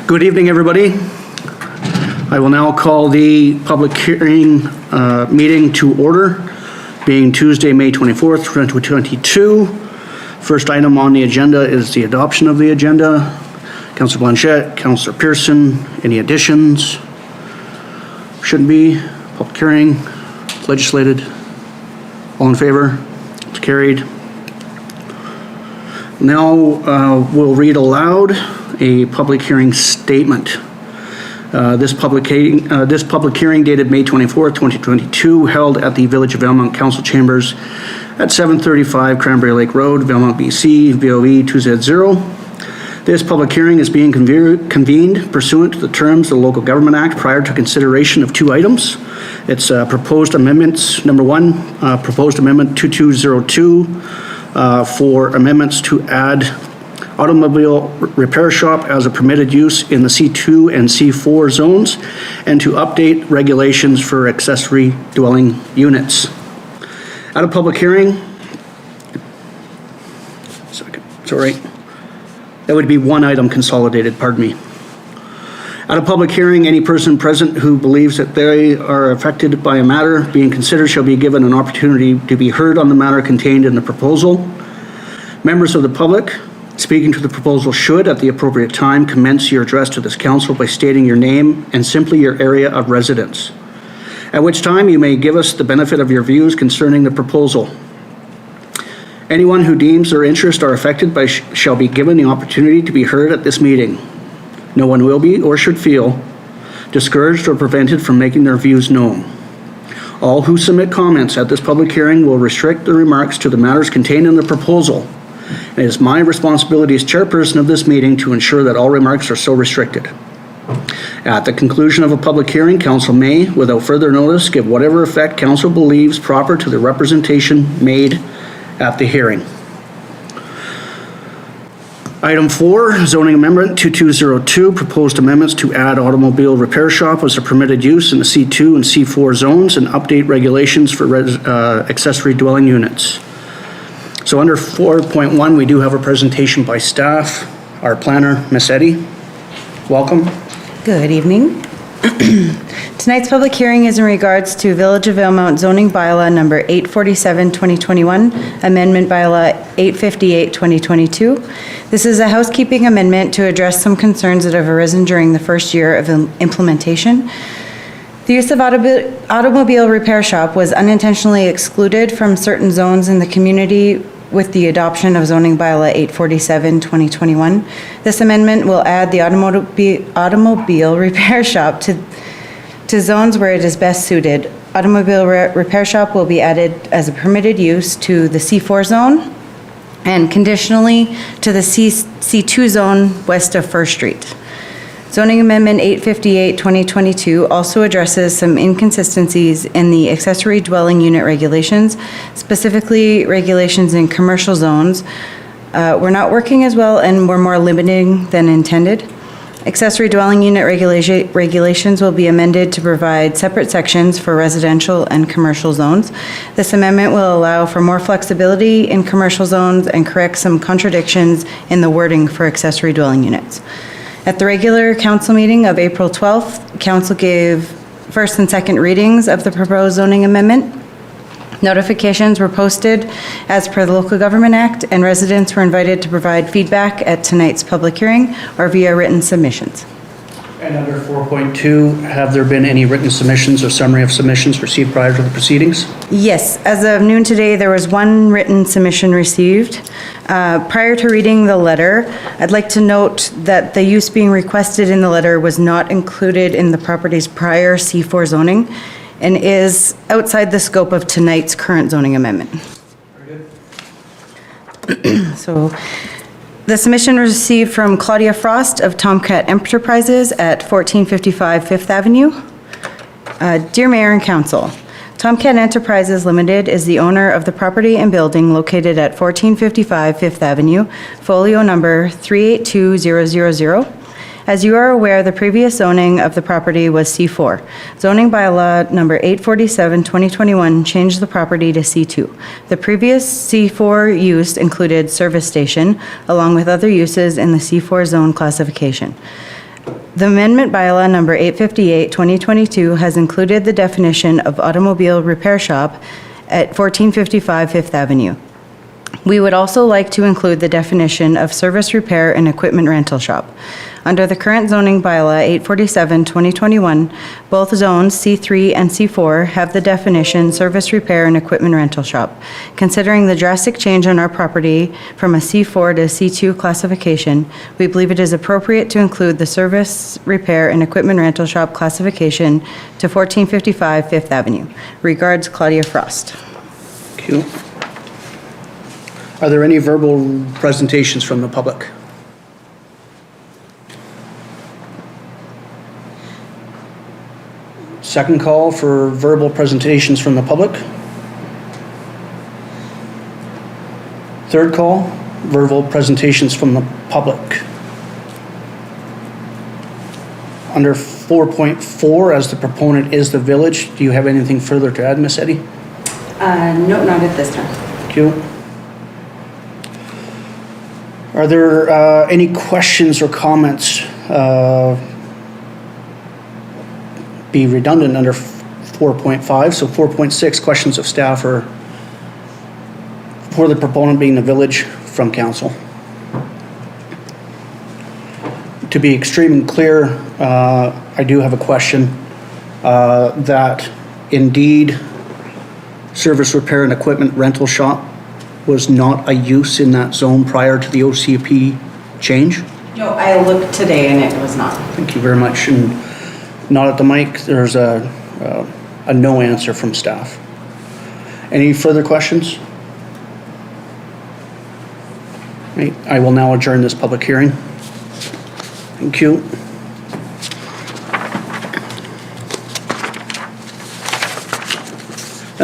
Good evening, everybody. I will now call the public hearing meeting to order, being Tuesday, May 24th, 2022. First item on the agenda is the adoption of the agenda. Councillor Blanchette, Councillor Pearson, any additions? Shouldn't be. Public hearing, legislated. All in favor? It's carried. Now we'll read aloud a public hearing statement. This public hearing dated May 24th, 2022, held at the Village of Valemount Council Chambers at 735 Cranberry Lake Road, Valemount, BC, VOE 2Z0. This public hearing is being convened pursuant to the terms of the Local Government Act prior to consideration of two items. It's proposed amendments. Number one, proposed amendment 2202 for amendments to add automobile repair shop as a permitted use in the C2 and C4 zones, and to update regulations for accessory dwelling units. At a public hearing, sorry, that would be one item consolidated, pardon me. At a public hearing, any person present who believes that they are affected by a matter being considered shall be given an opportunity to be heard on the matter contained in the proposal. Members of the public speaking to the proposal should, at the appropriate time, commence your address to this council by stating your name and simply your area of residence, at which time you may give us the benefit of your views concerning the proposal. Anyone who deems their interests are affected by shall be given the opportunity to be heard at this meeting. No one will be or should feel discouraged or prevented from making their views known. All who submit comments at this public hearing will restrict their remarks to the matters contained in the proposal. It is my responsibility as chairperson of this meeting to ensure that all remarks are so restricted. At the conclusion of a public hearing, council may, without further notice, give whatever effect council believes proper to the representation made at the hearing. Item 4, zoning amendment 2202, proposed amendments to add automobile repair shop as a permitted use in the C2 and C4 zones and update regulations for accessory dwelling units. So under 4.1, we do have a presentation by staff. Our planner, Ms. Eddy, welcome. Good evening. Tonight's public hearing is in regards to Village of Valemount zoning bylaw number 847-2021, amendment bylaw 858-2022. This is a housekeeping amendment to address some concerns that have arisen during the first year of implementation. The use of automobile repair shop was unintentionally excluded from certain zones in the community with the adoption of zoning bylaw 847-2021. This amendment will add the automobile repair shop to zones where it is best suited. Automobile repair shop will be added as a permitted use to the C4 zone and conditionally to the C2 zone west of First Street. Zoning Amendment 858-2022 also addresses some inconsistencies in the accessory dwelling unit regulations, specifically regulations in commercial zones. We're not working as well and we're more limiting than intended. Accessory dwelling unit regulations will be amended to provide separate sections for residential and commercial zones. This amendment will allow for more flexibility in commercial zones and correct some contradictions in the wording for accessory dwelling units. At the regular council meeting of April 12th, council gave first and second readings of the proposed zoning amendment. Notifications were posted as per the Local Government Act, and residents were invited to provide feedback at tonight's public hearing or via written submissions. And under 4.2, have there been any written submissions or summary of submissions received prior to the proceedings? Yes, as of noon today, there was one written submission received. Prior to reading the letter, I'd like to note that the use being requested in the letter was not included in the property's prior C4 zoning and is outside the scope of tonight's current zoning amendment. Very good. So, the submission was received from Claudia Frost of Tomcat Enterprises at 1455 Fifth Avenue. Dear Mayor and Council, Tomcat Enterprises Limited is the owner of the property and building located at 1455 Fifth Avenue, folio number 382000. As you are aware, the previous zoning of the property was C4. Zoning bylaw number 847-2021 changed the property to C2. The previous C4 use included service station, along with other uses in the C4 zone classification. The amendment bylaw number 858, 2022 has included the definition of automobile repair shop at 1455 Fifth Avenue. We would also like to include the definition of service repair and equipment rental shop. Under the current zoning bylaw 847, 2021, both zones C3 and C4 have the definition service repair and equipment rental shop. Considering the drastic change on our property from a C4 to C2 classification, we believe it is appropriate to include the service repair and equipment rental shop classification to 1455 Fifth Avenue. Regards, Claudia Frost. Thank you. Are there any verbal presentations from the public? Second call for verbal presentations from the public. Third call, verbal presentations from the public. Under 4.4, as the proponent is the village, do you have anything further to add, Ms. Eddy? No, not at this time. Thank you. Are there any questions or comments? Be redundant under 4.5, so 4.6, questions of staff or for the proponent being the village from council. To be extremely clear, I do have a question that indeed service repair and equipment rental shop was not a use in that zone prior to the OCP change? No, I looked today and it was not. Thank you very much. And not at the mic, there's a no answer from staff. Any further questions? Right, I will now adjourn this public hearing. Thank you.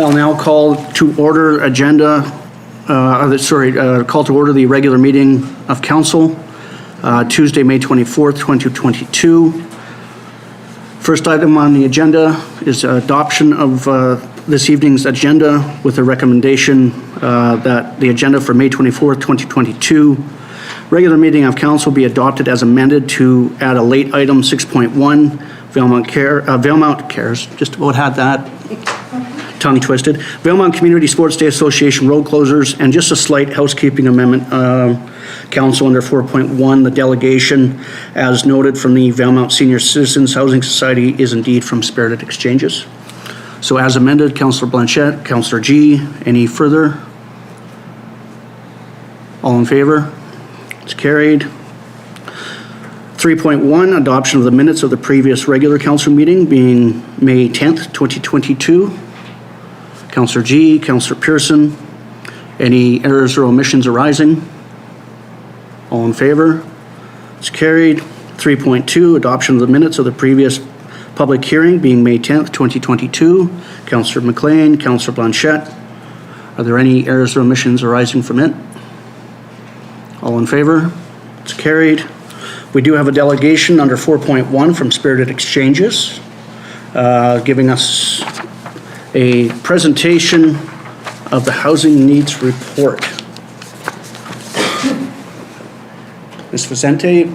I'll now call to order call to order the regular meeting of council, Tuesday, May 24th, 2022. First item on the agenda is adoption of this evening's agenda with a recommendation that the agenda for May 24th, 2022 regular meeting of council be adopted as amended to add a late item 6.1, Valemount Cares, just about had that tongue twisted. Valemount Community Sports Day Association road closures, and just a slight housekeeping amendment, council under 4.1, the delegation as noted from the Valemount Senior Citizens Housing Society is indeed from Spirited Exchanges. So as amended, Councillor Blanchette, Councillor G, any further? All in favor? It's carried. 3.1, adoption of the minutes of the previous regular council meeting being May 10th, 2022. Councillor G, Councillor Pearson, any errors or omissions arising? All in favor? It's carried. 3.2, adoption of the minutes of the previous public hearing being May 10th, 2022. Councillor MacLean, Councillor Blanchette, are there any errors or omissions arising from it? All in favor? It's carried. We do have a delegation under 4.1 from Spirited Exchanges, giving us a presentation of the housing needs report. Ms. Vicente,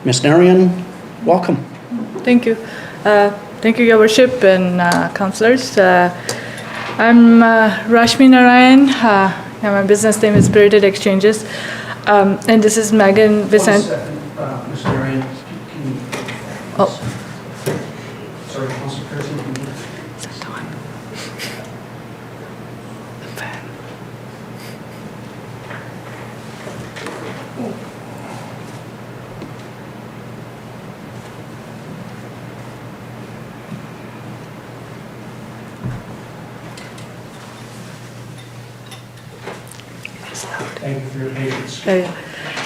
Ms. Narian, welcome. Thank you. Thank you, Your Worship and councillors. I'm Rashmi Narayan. My business name is Spirited Exchanges. And this is Megan Vicente. 1 second, Ms. Narian, can you... Oh. Sorry, Councillor Pearson, can you... Thank you for your patience.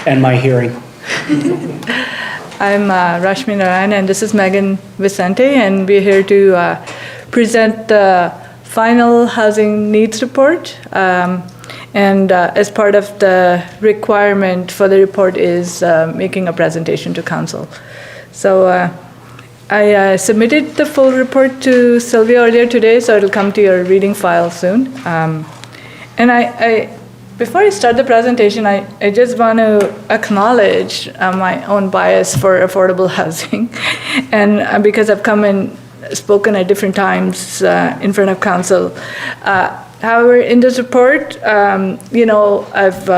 And my hearing. I'm Rashmi Narayan, and this is Megan Vicente, and we're here to present the final housing needs report. And as part of the requirement for the report is making a presentation to council. So I submitted the full report to Sylvia earlier today, so it'll come to your reading file soon. And Before I start the presentation, I just want to acknowledge my own bias for affordable housing. And because I've come and spoken at different times in front of council. However, in this report, I've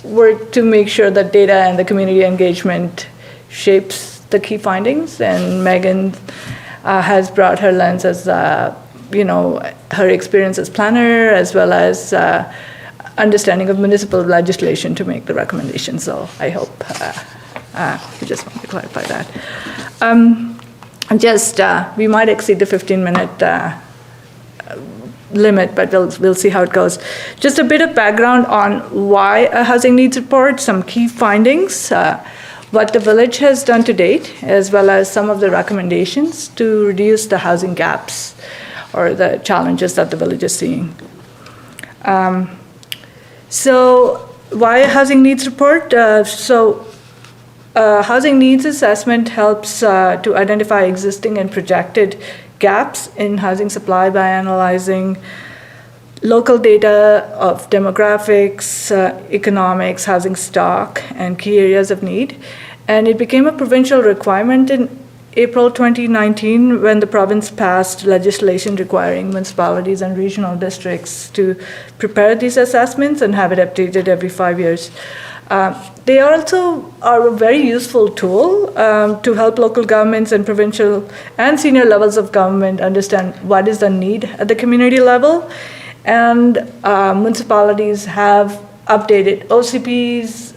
worked to make sure that data and the community engagement shapes the key findings, and Megan has brought her lens as, her experience as planner, as well as understanding of municipal legislation to make the recommendations. So I hope, we just want to clarify that. We might exceed the 15-minute limit, but we'll see how it goes. Just a bit of background on why a housing needs report, some key findings, what the village has done to date, as well as some of the recommendations to reduce the housing gaps or the challenges that the village is seeing. So why a housing needs report? Housing needs assessment helps to identify existing and projected gaps in housing supply by analyzing local data of demographics, economics, housing stock, and key areas of need. And it became a provincial requirement in April 2019 when the province passed legislation requiring municipalities and regional districts to prepare these assessments and have it updated every 5 years. They also are a very useful tool to help local governments and provincial and senior levels of government understand what is the need at the community level. And municipalities have updated OCPs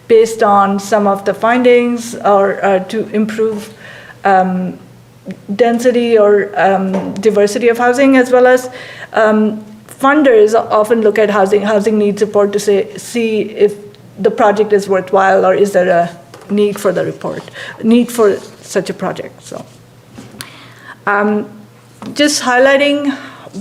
based on some of the findings or to improve density or diversity of housing, as well as funders often look at housing needs report to see if the project is worthwhile or is there a need for such a project. So just highlighting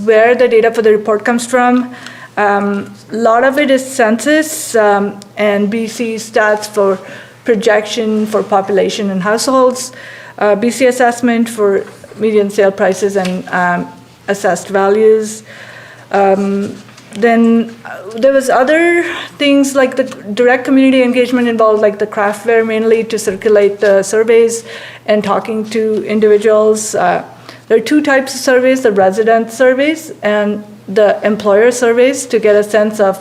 where the data for the report comes from. A lot of it is census and BC stats for projection for population and households, BC assessment for median sale prices and assessed values. Then there was other things like the direct community engagement involved, like the craft fair mainly to circulate the surveys and talking to individuals. There are two types of surveys, the resident surveys and the employer surveys to get a sense of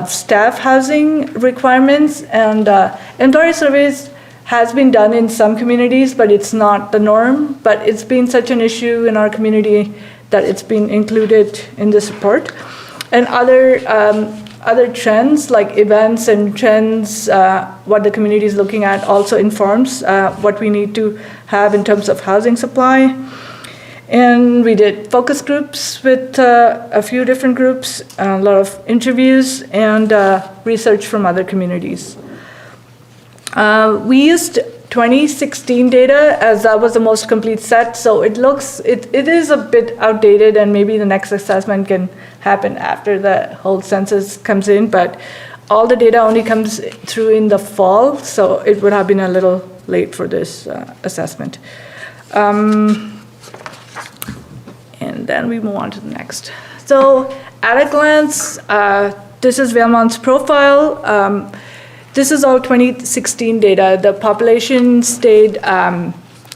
staff housing requirements. And employer surveys has been done in some communities, but it's not the norm. But it's been such an issue in our community that it's been included in this report. And other trends like events and trends, what the community is looking at also informs what we need to have in terms of housing supply. And we did focus groups with a few different groups, a lot of interviews and research from other communities. We used 2016 data as that was the most complete set, so it is a bit outdated, and maybe the next assessment can happen after the whole census comes in, but all the data only comes through in the fall, so it would have been a little late for this assessment. And then we move on to the next. So at a glance, this is Valemount's profile. This is all 2016 data. The population stayed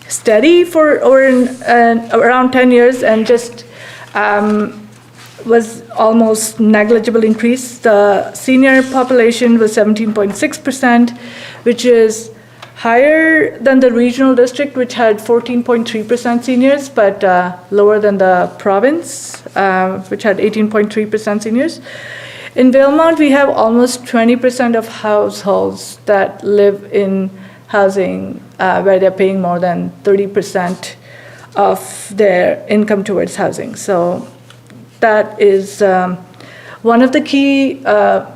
steady for around 10 years and just was almost negligible increase. The senior population was 17.6%, which is higher than the regional district, which had 14.3% seniors, but lower than the province, which had 18.3% seniors. In Valemount, we have almost 20% of households that live in housing where they're paying more than 30% of their income towards housing. So that is one of the key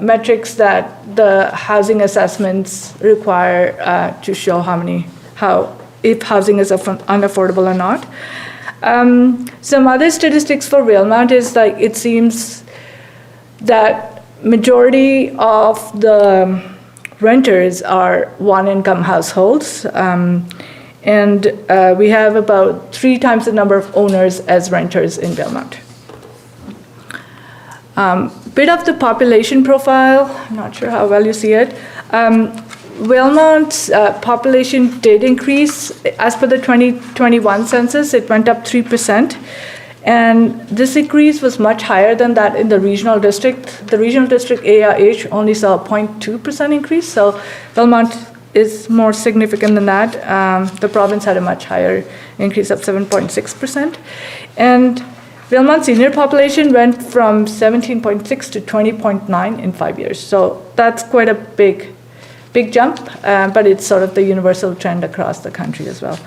metrics that the housing assessments require to show if housing is unaffordable or not. Some other statistics for Valemount is like it seems that majority of the renters are one-income households, and we have about 3 times the number of owners as renters in Valemount. Bit of the population profile, I'm not sure how well you see it. Valemount's population did increase. As per the 2021 census, it went up 3%. And this increase was much higher than that in the regional district. The regional district AIH only saw a 0.2% increase, so Valemount is more significant than that. The province had a much higher increase of 7.6%. And Valemount senior population went from 17.6 to 20.9 in 5 years. So that's quite a big jump, but it's sort of the universal trend across the country as well.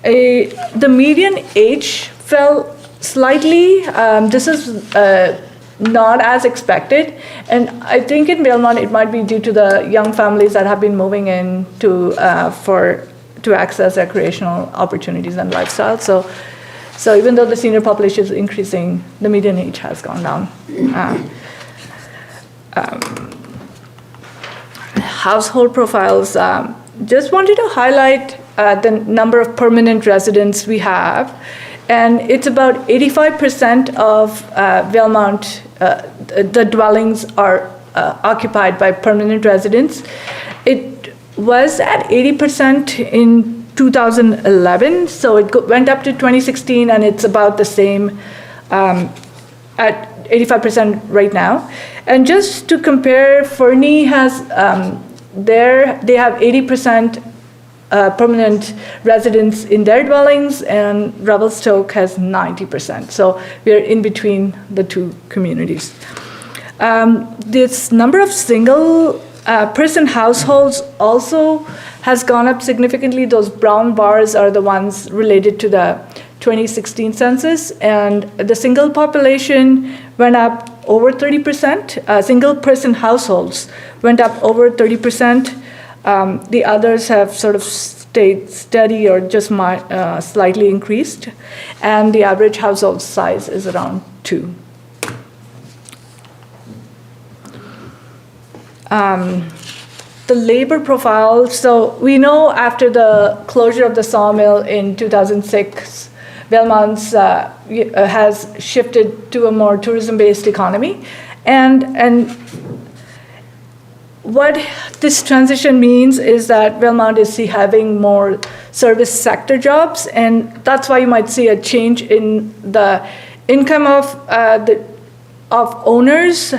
The median age fell slightly. This is not as expected, and I think in Valemount it might be due to the young families that have been moving in to access recreational opportunities and lifestyle. So even though the senior population is increasing, the median age has gone down. Household profiles. Just wanted to highlight the number of permanent residents we have. And it's about 85% of Valemount, the dwellings are occupied by permanent residents. It was at 80% in 2011, so it went up to 2016, and it's about the same at 85% right now. And just to compare, Fernie has, they have 80% permanent residents in their dwellings, and Revelstoke has 90%. So we're in between the two communities. This number of single person households also has gone up significantly. Those brown bars are the ones related to the 2016 census, and the single population went up over 30%. Single person households went up over 30%. The others have sort of stayed steady or just slightly increased, and the average household size is around 2. The labor profile, so we know after the closure of the sawmill in 2006, Valemount has shifted to a more tourism-based economy, and what this transition means is that Valemount is having more service sector jobs, and that's why you might see a change in the income of owners.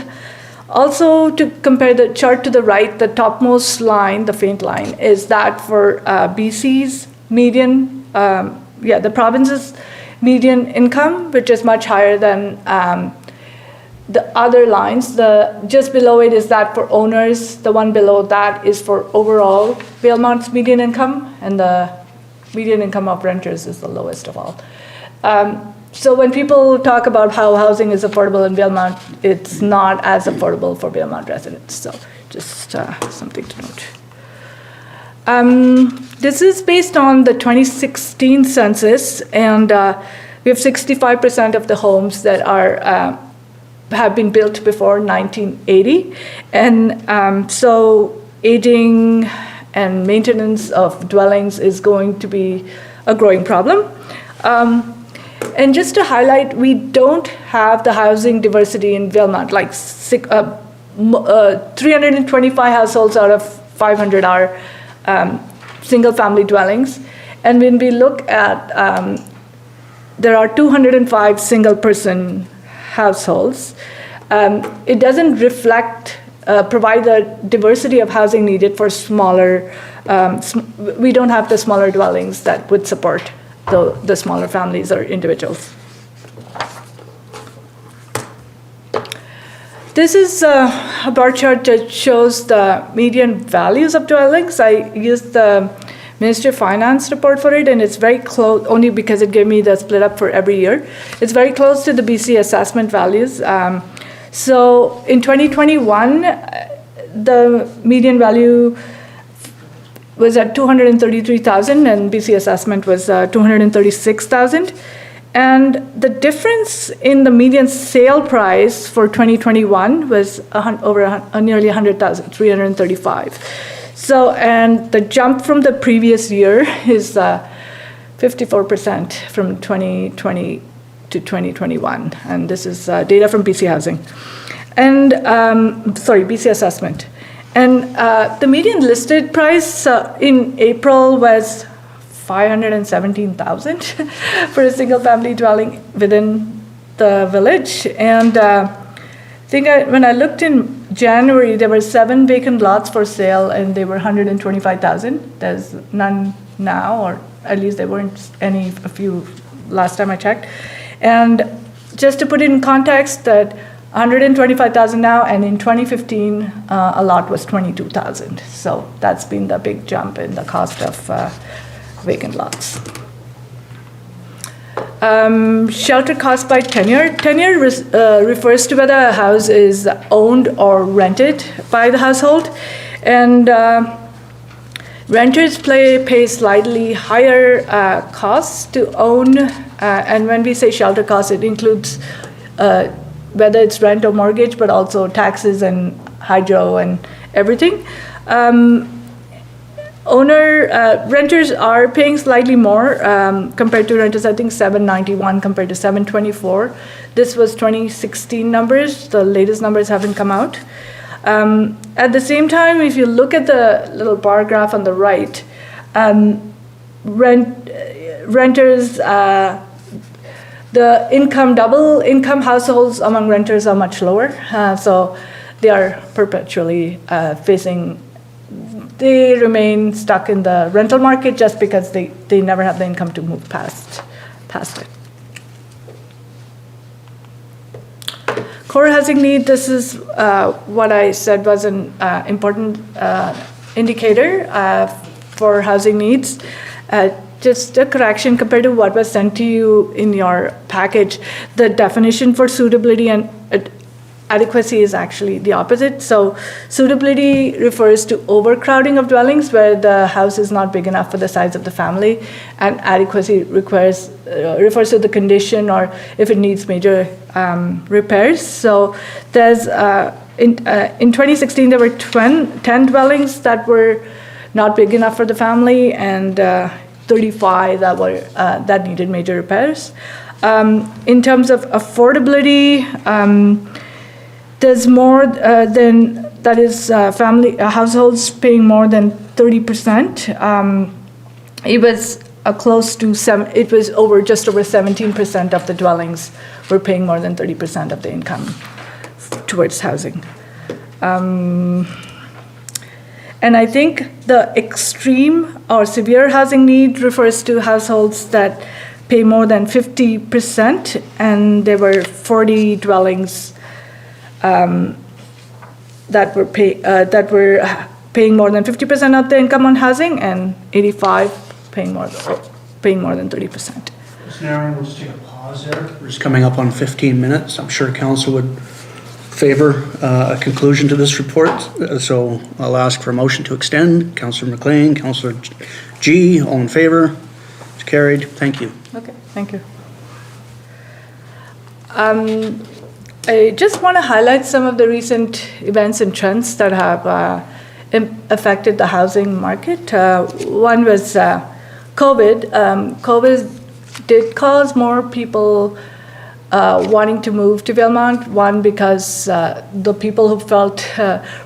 Also, to compare the chart to the right, the topmost line, the faint line, is that for BC's median, the province's median income, which is much higher than the other lines. Just below it is that for owners. The one below that is for overall Valemount's median income, and the median income of renters is the lowest of all. So when people talk about how housing is affordable in Valemount, it's not as affordable for Valemount residents. So just something to note. This is based on the 2016 census, and we have 65% of the homes that have been built before 1980. And so aging and maintenance of dwellings is going to be a growing problem. And just to highlight, we don't have the housing diversity in Valemount, like 325 households out of 500 are single-family dwellings. And when we look at, there are 205 single-person households. It doesn't provide the diversity of housing needed for smaller, we don't have the smaller dwellings that would support the smaller families or individuals. This is a bar chart that shows the median values of dwellings. I used the Ministry of Finance report for it, and it's very close, only because it gave me the split up for every year. It's very close to the BC assessment values. So in 2021, the median value was at 233,000, and BC assessment was 236,000. And the difference in the median sale price for 2021 was nearly 100,000, 335. So, and the jump from the previous year is 54% from 2020 to 2021. And this is data from BC Housing. And, BC Assessment. And the median listed price in April was $517,000 for a single family dwelling within the village. And when I looked in January, there were 7 vacant lots for sale, and they were $125,000. There's none now, or at least there weren't any a few last time I checked. And just to put it in context, that $125,000 now, and in 2015, a lot was $22,000. So that's been the big jump in the cost of vacant lots. Shelter cost by tenure. Tenure refers to whether a house is owned or rented by the household. And renters pay slightly higher costs to own. And when we say shelter cost, it includes whether it's rent or mortgage, but also taxes and hydro and everything. Renters are paying slightly more compared to renters. I think $791 compared to $724. This was 2016 numbers. The latest numbers haven't come out. At the same time, if you look at the little bar graph on the right, renters, the double income households among renters are much lower. So they are perpetually they remain stuck in the rental market just because they never have the income to move past it. Core housing need, this is what I said was an important indicator for housing needs. Just a correction compared to what was sent to you in your package. The definition for suitability and adequacy is actually the opposite. So suitability refers to overcrowding of dwellings where the house is not big enough for the size of the family, and adequacy refers to the condition or if it needs major repairs. So there's in 2016 there were 10 dwellings that were not big enough for the family, and 35 that needed major repairs. In terms of affordability, there's more than that is households paying more than 30%. It was just over 17% of the dwellings were paying more than 30% of the income towards housing. And I think the extreme or severe housing need refers to households that pay more than 50%, and there were 40 dwellings that were paying more than 50% of the income on housing, and 85 paying more than 30%. Aaron, we'll just take a pause there. We're just coming up on 15 minutes. I'm sure council would favor a conclusion to this report, so I'll ask for a motion to extend. Councillor MacLean, Councillor G, all in favor? It's carried. Thank you. Okay, thank you. I just want to highlight some of the recent events and trends that have affected the housing market. One was COVID. COVID did cause more people wanting to move to Valemount. One, because the people who felt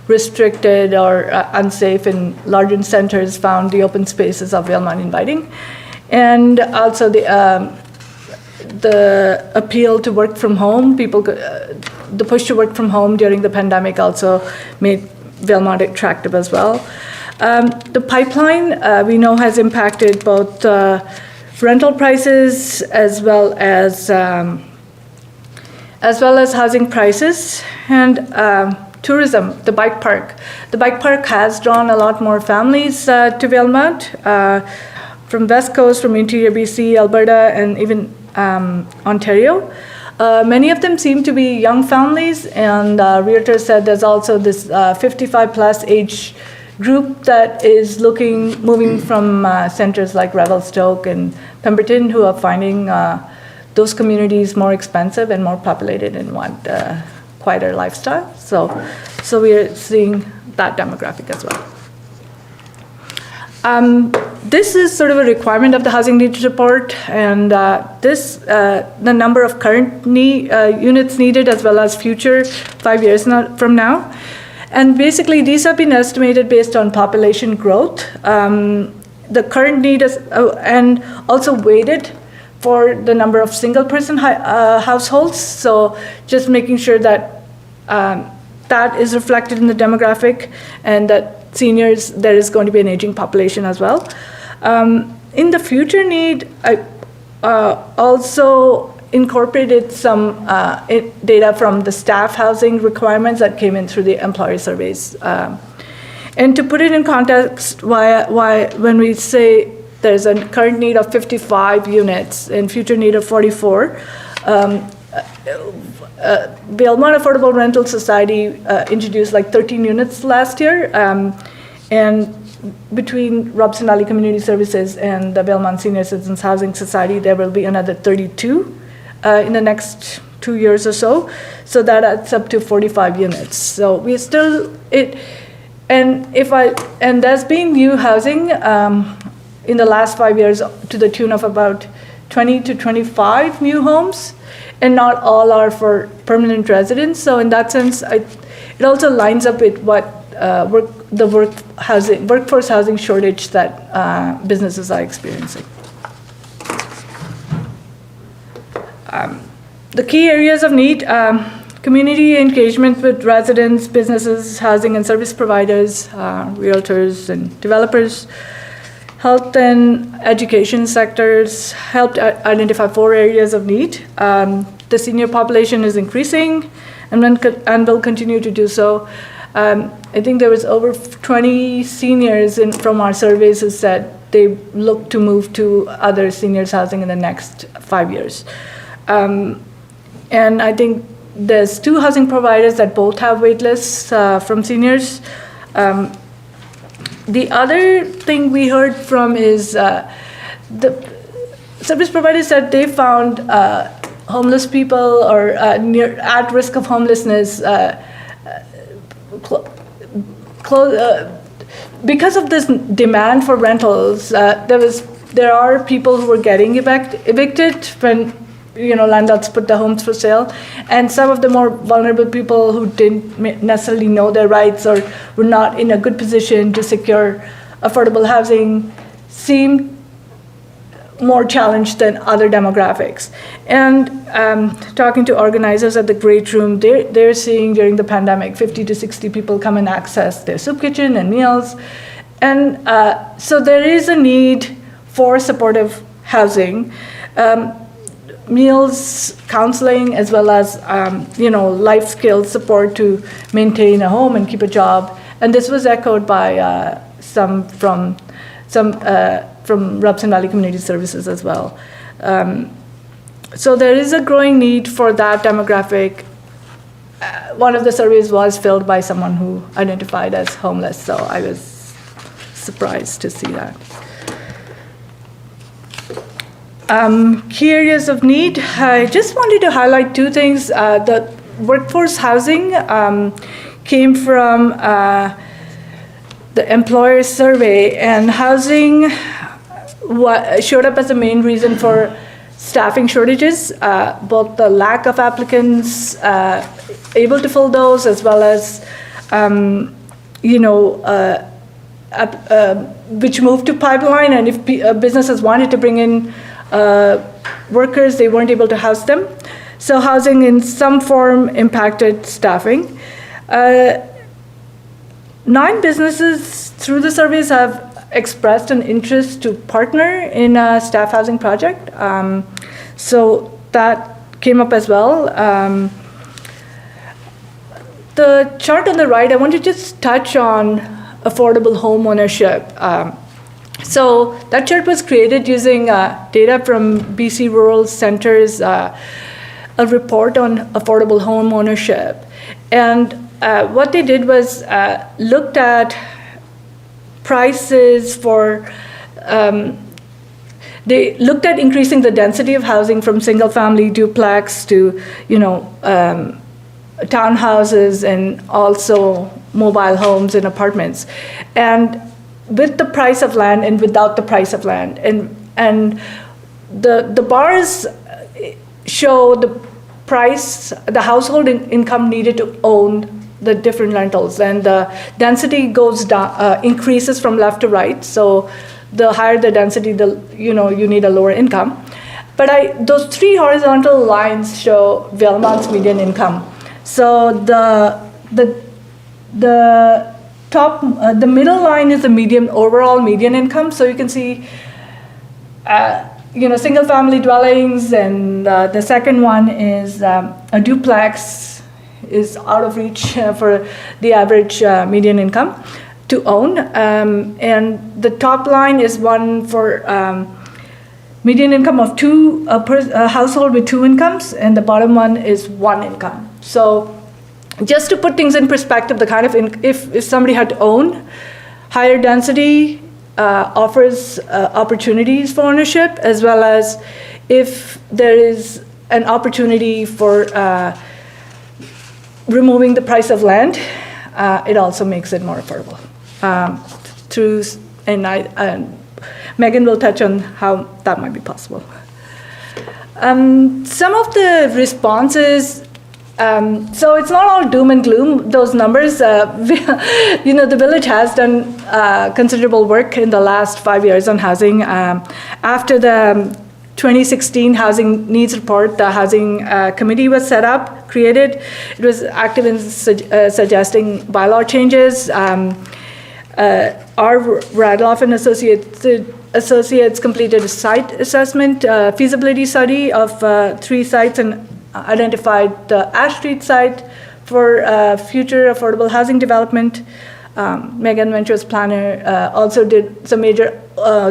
restricted or unsafe in larger centers found the open spaces of Valemount inviting. And also the appeal to work from home, the push to work from home during the pandemic also made Valemount attractive as well. The pipeline we know has impacted both rental prices as well as housing prices, and tourism. The bike park has drawn a lot more families to Valemount from West Coast, from interior BC, Alberta, and even Ontario. Many of them seem to be young families, and realtors said there's also this 55-plus age group that is moving from centers like Revelstoke and Pemberton, who are finding those communities more expensive and more populated and want a quieter lifestyle. So we are seeing that demographic as well. This is sort of a requirement of the housing needs report, and the number of current units needed as well as future 5 years from now. And basically, these have been estimated based on population growth. The current need is, and also weighted for the number of single-person households. So just making sure that that is reflected in the demographic, and that seniors, there is going to be an aging population as well. In the future need, I also incorporated some data from the staff housing requirements that came in through the employer surveys. And to put it in context, why when we say there's a current need of 55 units and future need of 44, Valemount Affordable Rental Society introduced like 13 units last year, and between Robson Valley Community Services and the Valemount Senior Citizens Housing Society, there will be another 32 in the next 2 years or so. So that adds up to 45 units. So we still, and there's been new housing in the last 5 years to the tune of about 20 to 25 new homes, and not all are for permanent residents. So in that sense, it also lines up with what workforce housing shortage that businesses are experiencing. The key areas of need, community engagement with residents, businesses, housing and service providers, realtors and developers. Health and education sectors helped identify 4 areas of need. The senior population is increasing and will continue to do so. I think there was over 20 seniors from our surveys who said they look to move to other seniors housing in the next 5 years. And I think there's 2 housing providers that both have wait lists from seniors. The other thing we heard from is the service providers said they found homeless people or at risk of homelessness because of this demand for rentals. There are people who were getting evicted when landlords put the homes for sale, and some of the more vulnerable people who didn't necessarily know their rights or were not in a good position to secure affordable housing seemed more challenged than other demographics. And talking to organizers at the Great Room, they're seeing during the pandemic 50 to 60 people come and access their soup kitchen and meals. And so there is a need for supportive housing. Meals, counseling, as well as life skills support to maintain a home and keep a job. And this was echoed by some from Robson Valley Community Services as well. So there is a growing need for that demographic. One of the surveys was filled by someone who identified as homeless, so I was surprised to see that. Key areas of need. I just wanted to highlight 2 things. The workforce housing came from the employer survey, and housing showed up as the main reason for staffing shortages, both the lack of applicants able to fill those, as well as which moved to pipeline, and if businesses wanted to bring in workers, they weren't able to house them. So housing in some form impacted staffing. 9 businesses through the surveys have expressed an interest to partner in a staff housing project. So that came up as well. The chart on the right, I want to just touch on affordable home ownership. So that chart was created using data from BC Rural Center's a report on affordable home ownership. And what they did was looked at prices for, they looked at increasing the density of housing from single family duplex to, townhouses and also mobile homes and apartments. And with the price of land and without the price of land. And the bars show the price, the household income needed to own the different rentals, and the density goes down, increases from left to right. So the higher the density, you need a lower income. But those 3 horizontal lines show Valemount's median income. So the top, the middle line is the overall median income. So you can see, single family dwellings, and the second one is a duplex is out of reach for the average median income to own. And the top line is one for median income of a household with 2 incomes, and the bottom one is 1 income. So just to put things in perspective, the kind of if somebody had to own, higher density offers opportunities for ownership, as well as if there is an opportunity for removing the price of land, it also makes it more affordable. Megan will touch on how that might be possible. Some of the responses, so it's not all doom and gloom, those numbers. The village has done considerable work in the last 5 years on housing. After the 2016 Housing Needs Report, the Housing Committee was created. It was active in suggesting bylaw changes. Our Radloff and Associates completed a site assessment, feasibility study of 3 sites, and identified the Ash Street site for future affordable housing development. Megan Ventures Planner also did some major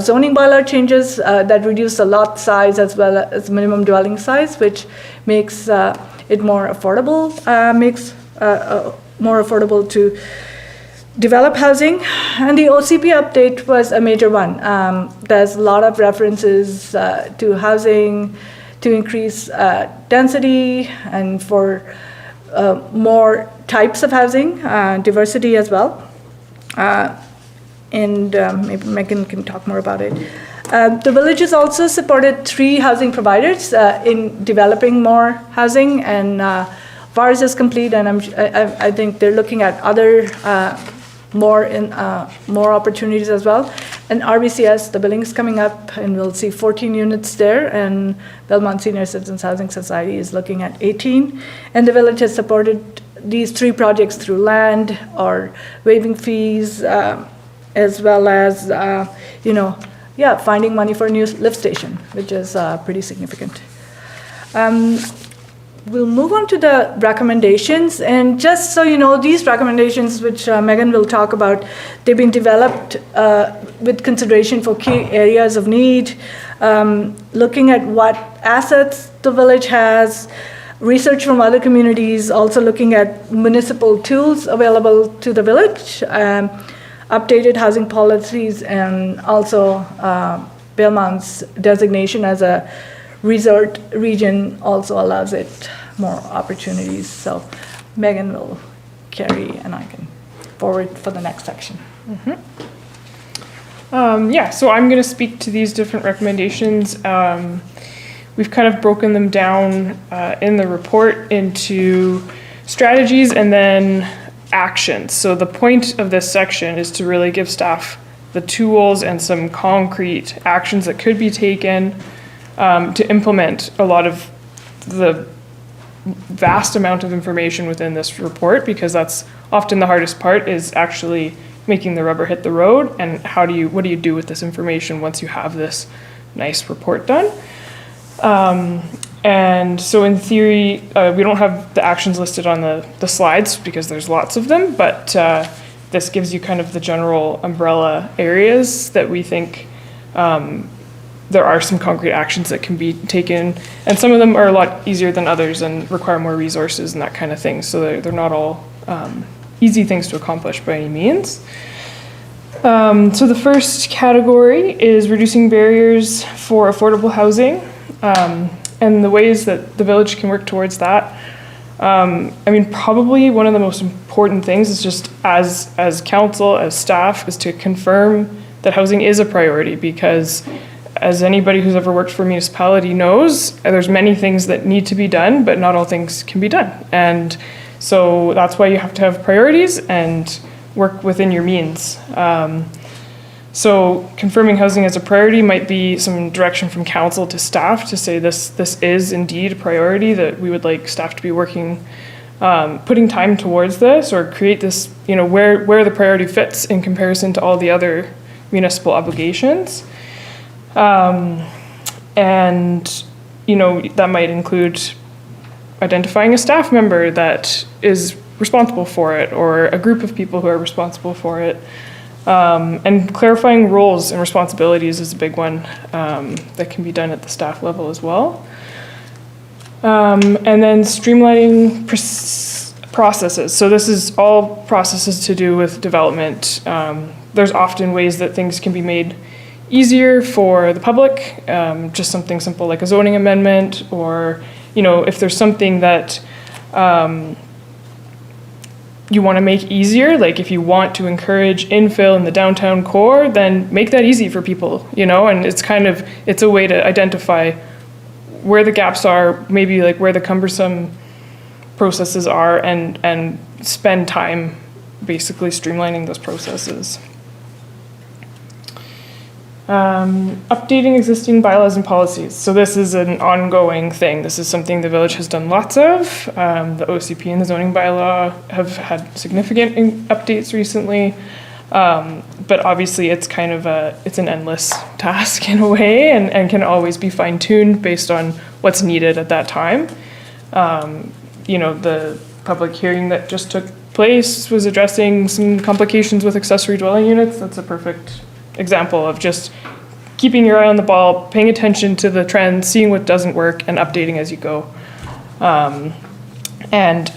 zoning bylaw changes that reduce the lot size as well as minimum dwelling size, which makes it more affordable, more affordable to develop housing. And the OCP update was a major one. There's a lot of references to housing, to increase density, and for more types of housing, diversity as well. Maybe Megan can talk more about it. The village has also supported 3 housing providers in developing more housing, and VARS is complete, and I think they're looking at other more opportunities as well. And RBCS, the building is coming up, and we'll see 14 units there, and Belmont Senior Citizens Housing Society is looking at 18. And the village has supported these 3 projects through land or waiving fees, as well as, finding money for a new lift station, which is pretty significant. We'll move on to the recommendations, and just so you know, these recommendations, which Megan will talk about, they've been developed with consideration for key areas of need, looking at what assets the village has, research from other communities, also looking at municipal tools available to the village, updated housing policies, and also Belmont's designation as a resort region also allows it more opportunities. So Megan will carry, and I can forward for the next section. So I'm going to speak to these different recommendations. We've kind of broken them down in the report into strategies and then actions. So the point of this section is to really give staff the tools and some concrete actions that could be taken to implement a lot of the vast amount of information within this report, because that's often the hardest part, is actually making the rubber hit the road, and what do you do with this information once you have this nice report done. And so in theory, we don't have the actions listed on the slides because there's lots of them, but this gives you kind of the general umbrella areas that we think there are some concrete actions that can be taken, and some of them are a lot easier than others and require more resources and that kind of thing. So they're not all easy things to accomplish by any means. So the first category is reducing barriers for affordable housing, and the ways that the village can work towards that. Probably one of the most important important things is just as council, as staff, is to confirm that housing is a priority, because as anybody who's ever worked for a municipality knows, there's many things that need to be done, but not all things can be done. And so that's why you have to have priorities and work within your means. So confirming housing as a priority might be some direction from council to staff to say this is indeed a priority, that we would like staff to be working, putting time towards this, or create this, where the priority fits in comparison to all the other municipal obligations. And, that might include identifying a staff member that is responsible for it, or a group of people who are responsible for it. And clarifying roles and responsibilities is a big one that can be done at the staff level as well. And then streamlining processes. So this is all processes to do with development. There's often ways that things can be made easier for the public, just something simple like a zoning amendment, or, if there's something that you want to make easier, like if you want to encourage infill in the downtown core, then make that easy for people, and it's a way to identify where the gaps are, maybe like where the cumbersome processes are, and spend time basically streamlining those processes. Updating existing bylaws and policies. So this is an ongoing thing. This is something the village has done lots of. The OCP and the zoning bylaw have had significant updates recently. But obviously it's it's an endless task in a way, and can always be fine-tuned based on what's needed at that time. The public hearing that just took place was addressing some complications with accessory dwelling units. That's a perfect example of just keeping your eye on the ball, paying attention to the trends, seeing what doesn't work, and updating as you go. And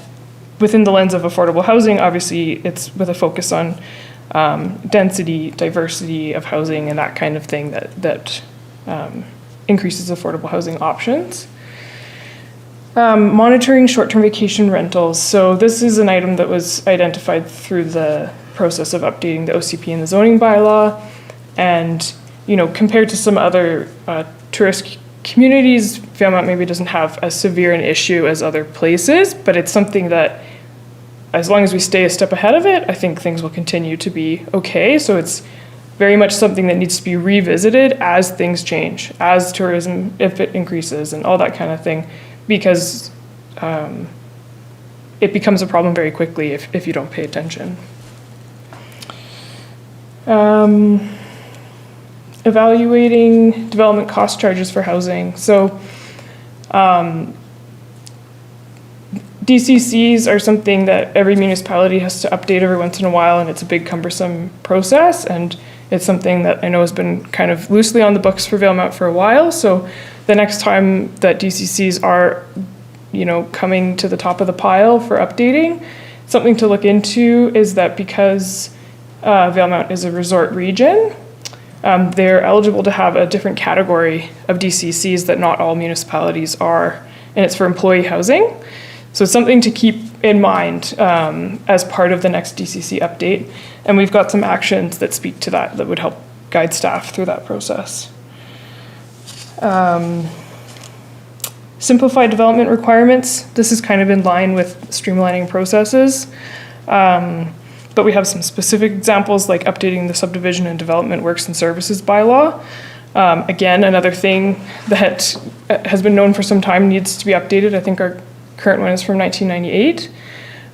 within the lens of affordable housing, obviously it's with a focus on density, diversity of housing, and that kind of thing that increases affordable housing options. Monitoring short-term vacation rentals. So this is an item that was identified through the process of updating the OCP and the zoning bylaw. And, compared to some other tourist communities, Valemount maybe doesn't have as severe an issue as other places, but it's something that, as long as we stay a step ahead of it, I think things will continue to be okay. So it's very much something that needs to be revisited as things change, as tourism, if it increases, and all that kind of thing, because it becomes a problem very quickly if you don't pay attention. Evaluating development cost charges for housing. So DCCs are something that every municipality has to update every once in a while, and it's a big cumbersome process, and it's something that I know has been kind of loosely on the books for Valemount for a while. So the next time that DCCs are, coming to the top of the pile for updating, something to look into is that because Valemount is a resort region, they're eligible to have a different category of DCCs that not all municipalities are, and it's for employee housing. So it's something to keep in mind as part of the next DCC update, and we've got some actions that speak to that would help guide staff through that process. Simplified development requirements. This is kind of in line with streamlining processes. But we have some specific examples like updating the subdivision and development works and services bylaw. Again, another thing that has been known for some time needs to be updated. I think our current one is from 1998.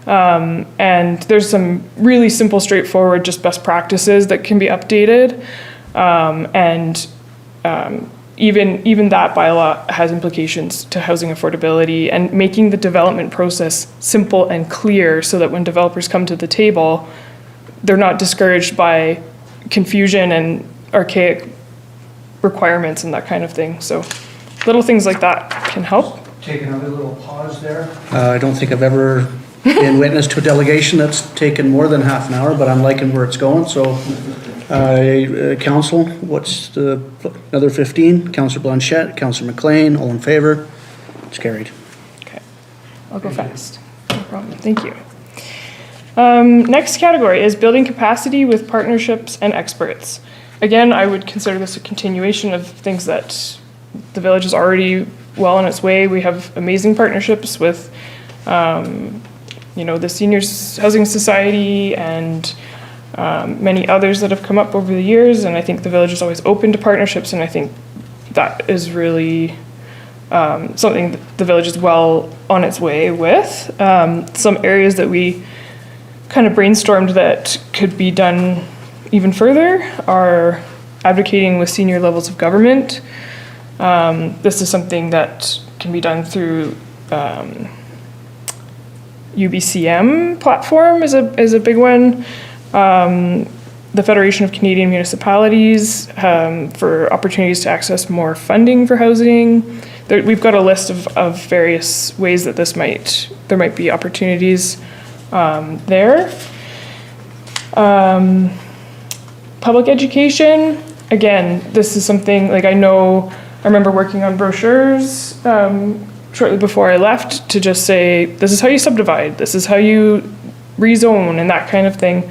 And there's some really simple, straightforward, just best practices that can be updated. Even that bylaw has implications to housing affordability, and making the development process simple and clear so that when developers come to the table, they're not discouraged by confusion and archaic requirements and that kind of thing. So little things like that can help. Take another little pause there. I don't think I've ever been witness to a delegation that's taken more than half an hour, but I'm liking where it's going, so. Council, what's the another 15? Councillor Blanchette, Councillor MacLean, all in favor? It's carried. Okay, I'll go fast. No problem. Thank you. Next category is building capacity with partnerships and experts. Again, I would consider this a continuation of things that the village is already well on its way. We have amazing partnerships with, the Seniors Housing Society and many others that have come up over the years. And I think the village is always open to partnerships, and I think that is really something that the village is well on its way with. Some areas that we kind of brainstormed that could be done even further are advocating with senior levels of government. This is something that can be done through UBCM platform is a big one. The Federation of Canadian Municipalities for opportunities to access more funding for housing. We've got a list of various ways that there might be opportunities there. Public education, again, this is something, like I remember working on brochures shortly before I left to just say, this is how you subdivide, this is how you rezone, and that kind of thing.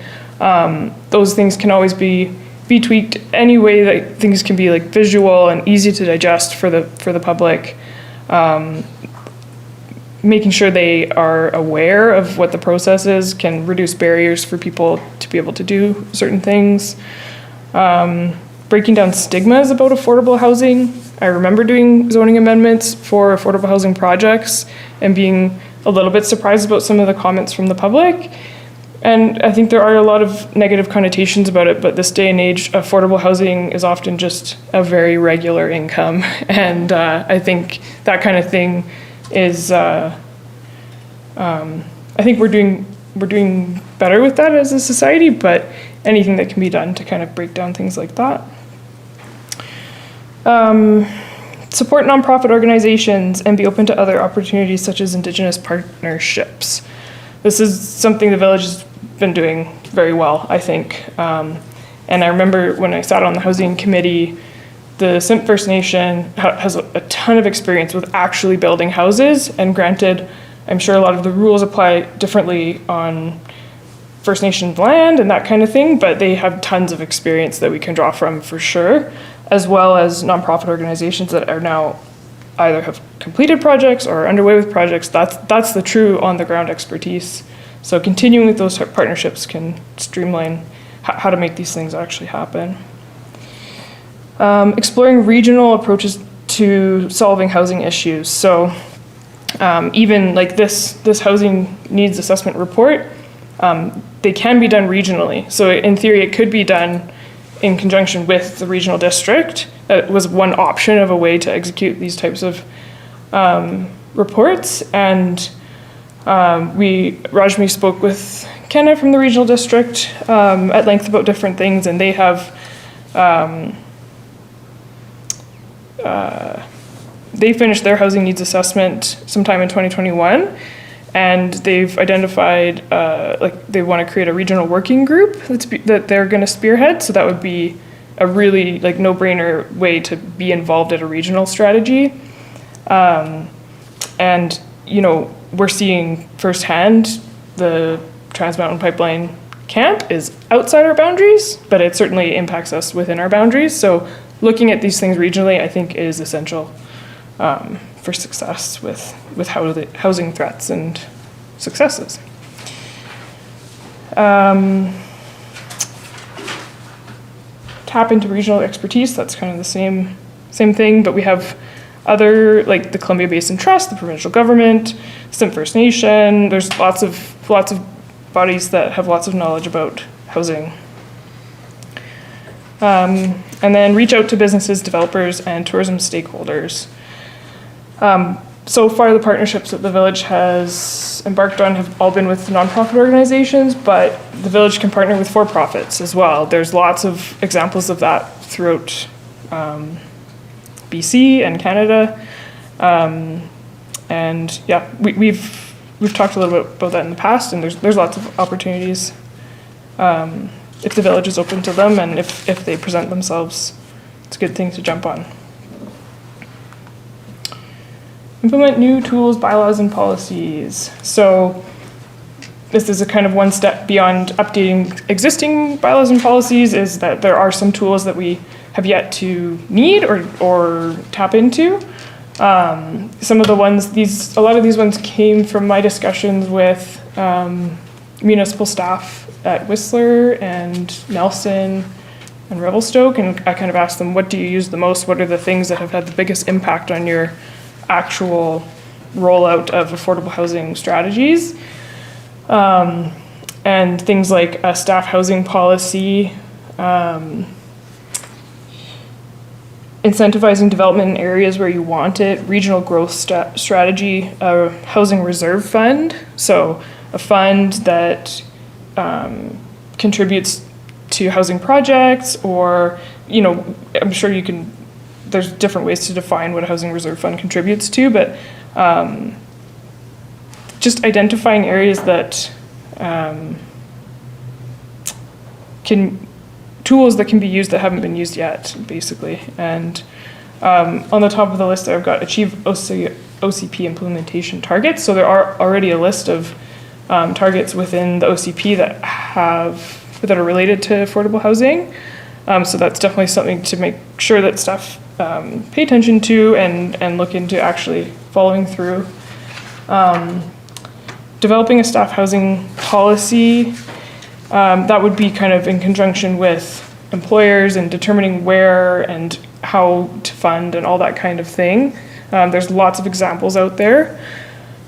Those things can always be tweaked any way that things can be like visual and easy to digest for the public. Making sure they are aware of what the process is can reduce barriers for people to be able to do certain things. Breaking down stigmas about affordable housing. I remember doing zoning amendments for affordable housing projects and being a little bit surprised about some of the comments from the public. And I think there are a lot of negative connotations about it, but this day and age, affordable housing is often just a very regular income. And I think that kind of thing is, I think we're doing better with that as a society, but anything that can be done to kind of break down things like that. Support nonprofit organizations and be open to other opportunities such as Indigenous partnerships. This is something the village has been doing very well, I think. And I remember when I sat on the housing committee, the Simpcw First Nation has a ton of experience with actually building houses, and granted, I'm sure a lot of the rules apply differently on First Nation land and that kind of thing, but they have tons of experience that we can draw from for sure, as well as nonprofit organizations that are now either have completed projects or are underway with projects. That's the true on-the-ground expertise. So continuing with those partnerships can streamline how to make these things actually happen. Exploring regional approaches to solving housing issues. So even like this housing needs assessment report, they can be done regionally. So in theory, it could be done in conjunction with the regional district. That was one option of a way to execute these types of reports. And Rajmi spoke with Kenna from the regional district at length about different things, and they have they finished their housing needs assessment sometime in 2021, and they've identified like they want to create a regional working group that they're going to spearhead. So that would be a really like no-brainer way to be involved at a regional strategy. And we're seeing firsthand the Trans Mountain Pipeline camp is outside our boundaries, but it certainly impacts us within our boundaries. So looking at these things regionally, I think, is essential for success with housing threats and successes. Tap into regional expertise, that's kind of the same thing, but we have other, like the Columbia Basin Trust, the provincial government, Simpcw First Nation. There's lots of bodies that have lots of knowledge about housing. And then reach out to businesses, developers, and tourism stakeholders. So far, the partnerships that the village has embarked on have all been with nonprofit organizations, but the village can partner with for-profits as well. There's lots of examples of that throughout BC and Canada. And yeah, we've talked a little bit about that in the past, and there's lots of opportunities if the village is open to them, and if they present themselves, it's a good thing to jump on. Implement new tools, bylaws, and policies. So this is a kind of one step beyond updating existing bylaws and policies, is that there are some tools that we have yet to need or tap into. Some of the ones, a lot of these ones came from my discussions with municipal staff at Whistler and Nelson and Revelstoke, and I kind of asked them, what do you use the most? What are the things that have had the biggest impact on your actual rollout of affordable housing strategies? And things like a staff housing policy, incentivizing development in areas where you want it, regional growth strategy, a housing reserve fund, so a fund that contributes to housing projects, or, you know, I'm sure you can, there's different ways to define what a housing reserve fund contributes to, but just identifying areas that tools that can be used that haven't been used yet, basically. And on the top of the list, I've got achieve OCP implementation targets. So there are already a list of targets within the OCP that are related to affordable housing. So that's definitely something to make sure that staff pay attention to and look into actually following through. Developing a staff housing policy, that would be kind of in conjunction with employers and determining where and how to fund and all that kind of thing. There's lots of examples out there.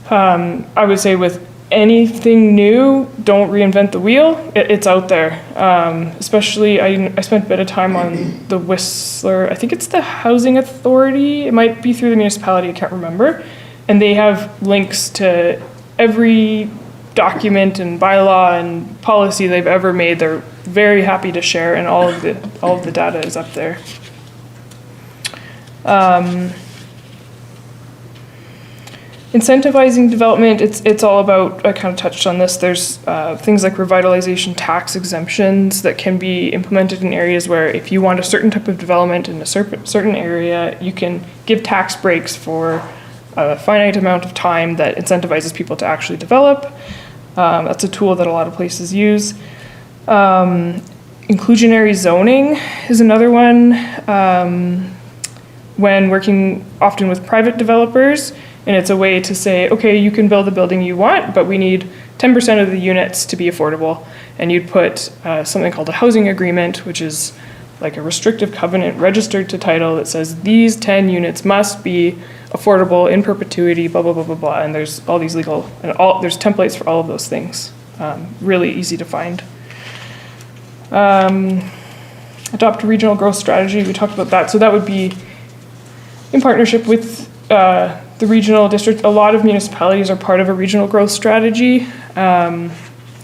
I would say with anything new, don't reinvent the wheel. It's out there. Especially, I spent a bit of time on the Whistler, I think it's the Housing Authority. It might be through the municipality, I can't remember. And they have links to every document and bylaw and policy they've ever made. They're very happy to share, and all of the data is up there. Incentivizing development, it's all about, I kind of touched on this, there's things like revitalization tax exemptions that can be implemented in areas where if you want a certain type of development in a certain area, you can give tax breaks for a finite amount of time that incentivizes people to actually develop. That's a tool that a lot of places use. Inclusionary zoning is another one. When working often with private developers, and it's a way to say, okay, you can build the building you want, but we need 10% of the units to be affordable. And you'd put something called a housing agreement, which is like a restrictive covenant registered to title that says these 10 units must be affordable in perpetuity, blah, blah, blah, blah, blah. And there's all these legal, and there's templates for all of those things. Really easy to find. Adopt a regional growth strategy, we talked about that. So that would be in partnership with the regional district. A lot of municipalities are part of a regional growth strategy.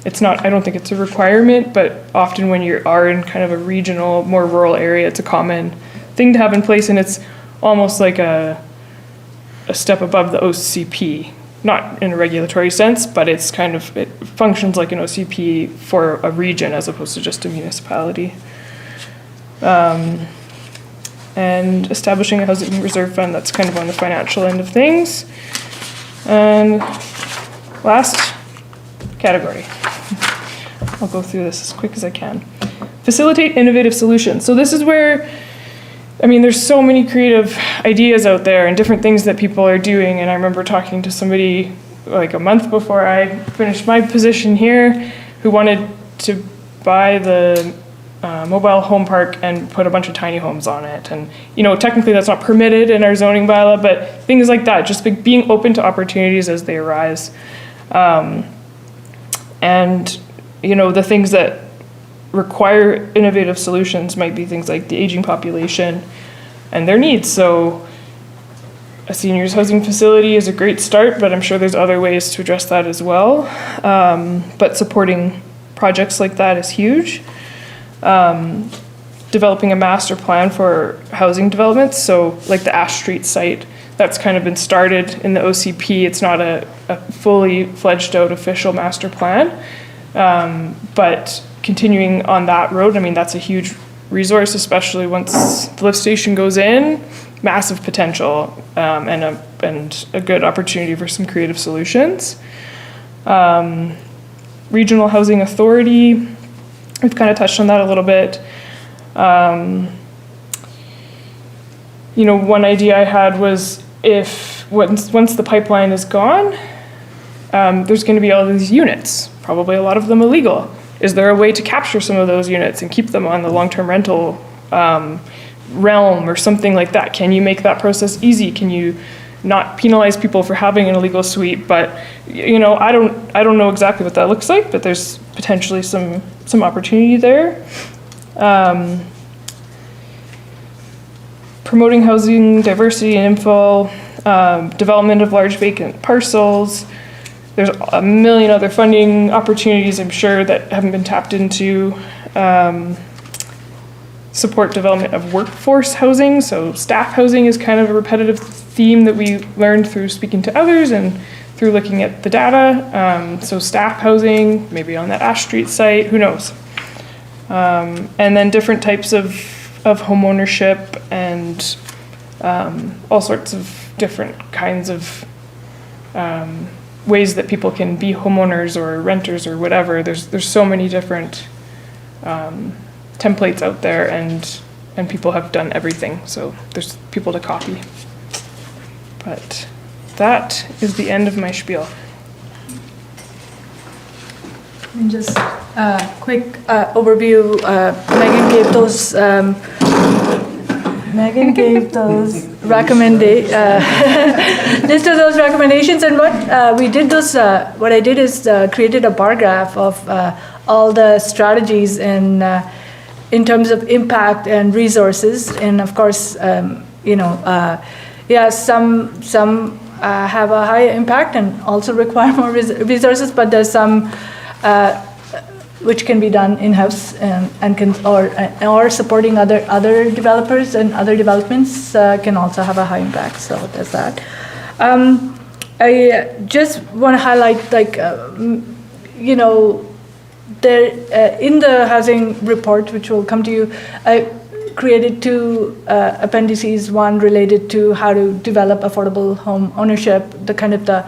It's not, I don't think it's a requirement, but often when you are in kind of a regional, more rural area, it's a common thing to have in place, and it's almost like a step above the OCP. Not in a regulatory sense, but it's kind of, it functions like an OCP for a region as opposed to just a municipality. And establishing a housing reserve fund, that's kind of on the financial end of things. And last category. I'll go through this as quick as I can. Facilitate innovative solutions. So this is where, I mean, there's so many creative ideas out there and different things that people are doing. And I remember talking to somebody like a month before I finished my position here who wanted to buy the mobile home park and put a bunch of tiny homes on it. And, you know, technically that's not permitted in our zoning bylaw, but things like that, just being open to opportunities as they arise. And, you know, the things that require innovative solutions might be things like the aging population and their needs. So a seniors housing facility is a great start, but I'm sure there's other ways to address that as well. But supporting projects like that is huge. Developing a master plan for housing developments. So like the Ash Street site, that's kind of been started in the OCP. It's not a fully fledged out official master plan, but continuing on that road, I mean, that's a huge resource, especially once the lift station goes in, massive potential, and a good opportunity for some creative solutions. Regional Housing Authority, we've kind of touched on that a little bit. You know, one idea I had was if once the pipeline is gone, there's going to be all these units, probably a lot of them illegal. Is there a way to capture some of those units and keep them on the long-term rental realm or something like that? Can you make that process easy? Can you not penalize people for having an illegal suite? But you know, I don't know exactly what that looks like, but there's potentially some opportunity there. Promoting housing diversity and infill, development of large vacant parcels. There's a million other funding opportunities, I'm sure, that haven't been tapped into. Support development of workforce housing. So staff housing is kind of a repetitive theme that we learned through speaking to others and through looking at the data. So staff housing, maybe on that Ash Street site, who knows? And then different types of home ownership and all sorts of different kinds of ways that people can be homeowners or renters or whatever. There's so many different templates out there, and people have done everything, so there's people to copy. But that is the end of my spiel. And just quick overview. Megan gave those. List of those recommendations, and what we did was what I did is created a bar graph of all the strategies and in terms of impact and resources, and of course, you know, yeah, some have a higher impact and also require more resources, but there's some which can be done in-house and can or supporting other developers and other developments can also have a high impact. So there's that. I just want to highlight, like, you know, there in the housing report, which will come to you, I created two appendices. One related to how to develop affordable home ownership, the kind of the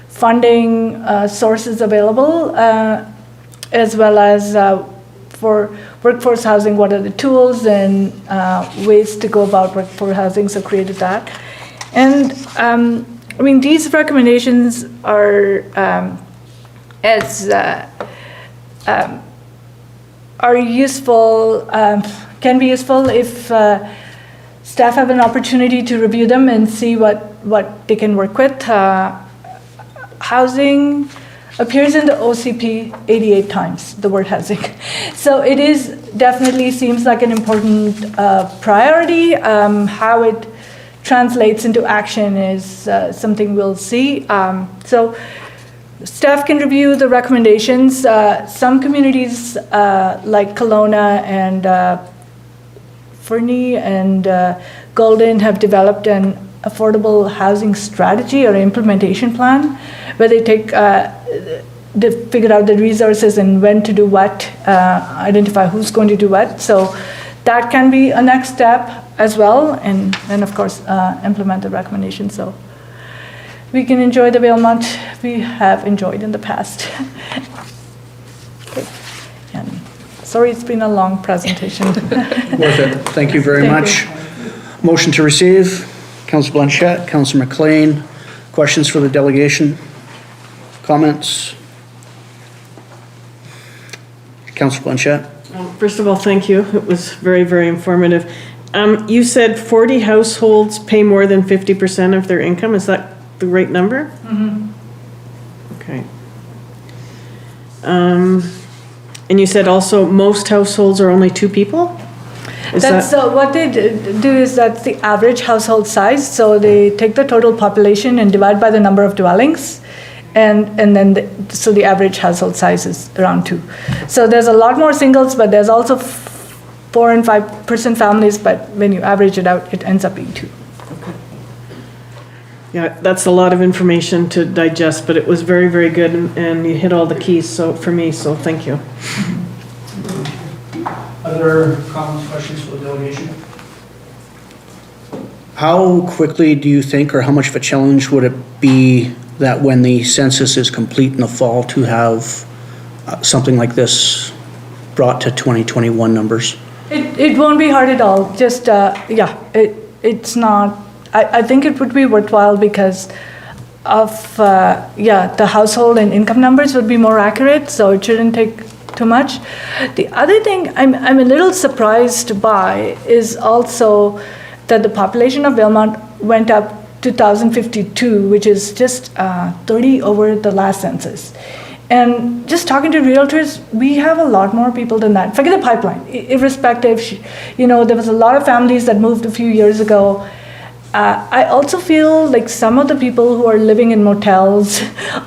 funding sources available, as well as for workforce housing, what are the tools and ways to go about workforce housing. So created that, and I mean, these recommendations are are useful, can be useful if staff have an opportunity to review them and see what they can work with. Housing appears in the OCP 88 times, the word housing. So it is definitely seems like an important priority. How it translates into action is something we'll see. So staff can review the recommendations. Some communities like Carleena and Fernie and Golden have developed an affordable housing strategy or implementation plan, where they take they figure out the resources and when to do what, identify who's going to do what. So that can be a next step as well, and of course implement the recommendations. So we can enjoy the Valemount we have enjoyed in the past. Okay. And sorry, it's been a long presentation. Worth it. Thank you very much. Motion to receive. Councillor Blanchette, Councillor MacLean. Questions for the delegation? Comments? Councillor Blanchette. First of all, thank you. It was very, very informative. You said 40 households pay more than 50% of their income. Is that the right number? Mm-hmm. Okay. And you said also most households are only 2 people? So what they do is that's the average household size. So they take the total population and divide by the number of dwellings, and then so the average household size is around 2. So there's a lot more singles, but there's also 4 and 5% families. But when you average it out, it ends up being 2. Okay. Yeah, that's a lot of information to digest, but it was very, very good, and you hit all the keys. So for me, so thank you. Other comments, questions for the delegation? How quickly do you think, or how much of a challenge would it be that when the census is complete in the fall to have something like this brought to 2021 numbers? It won't be hard at all, just, it's not, I think it would be worthwhile because of, the household and income numbers would be more accurate, so it shouldn't take too much. The other thing I'm a little surprised by is also that the population of Valemount went up to 1,052, which is just 30 over the last census. And just talking to realtors, we have a lot more people than that. Forget the pipeline, irrespective, there was a lot of families that moved a few years ago. I also feel like some of the people who are living in motels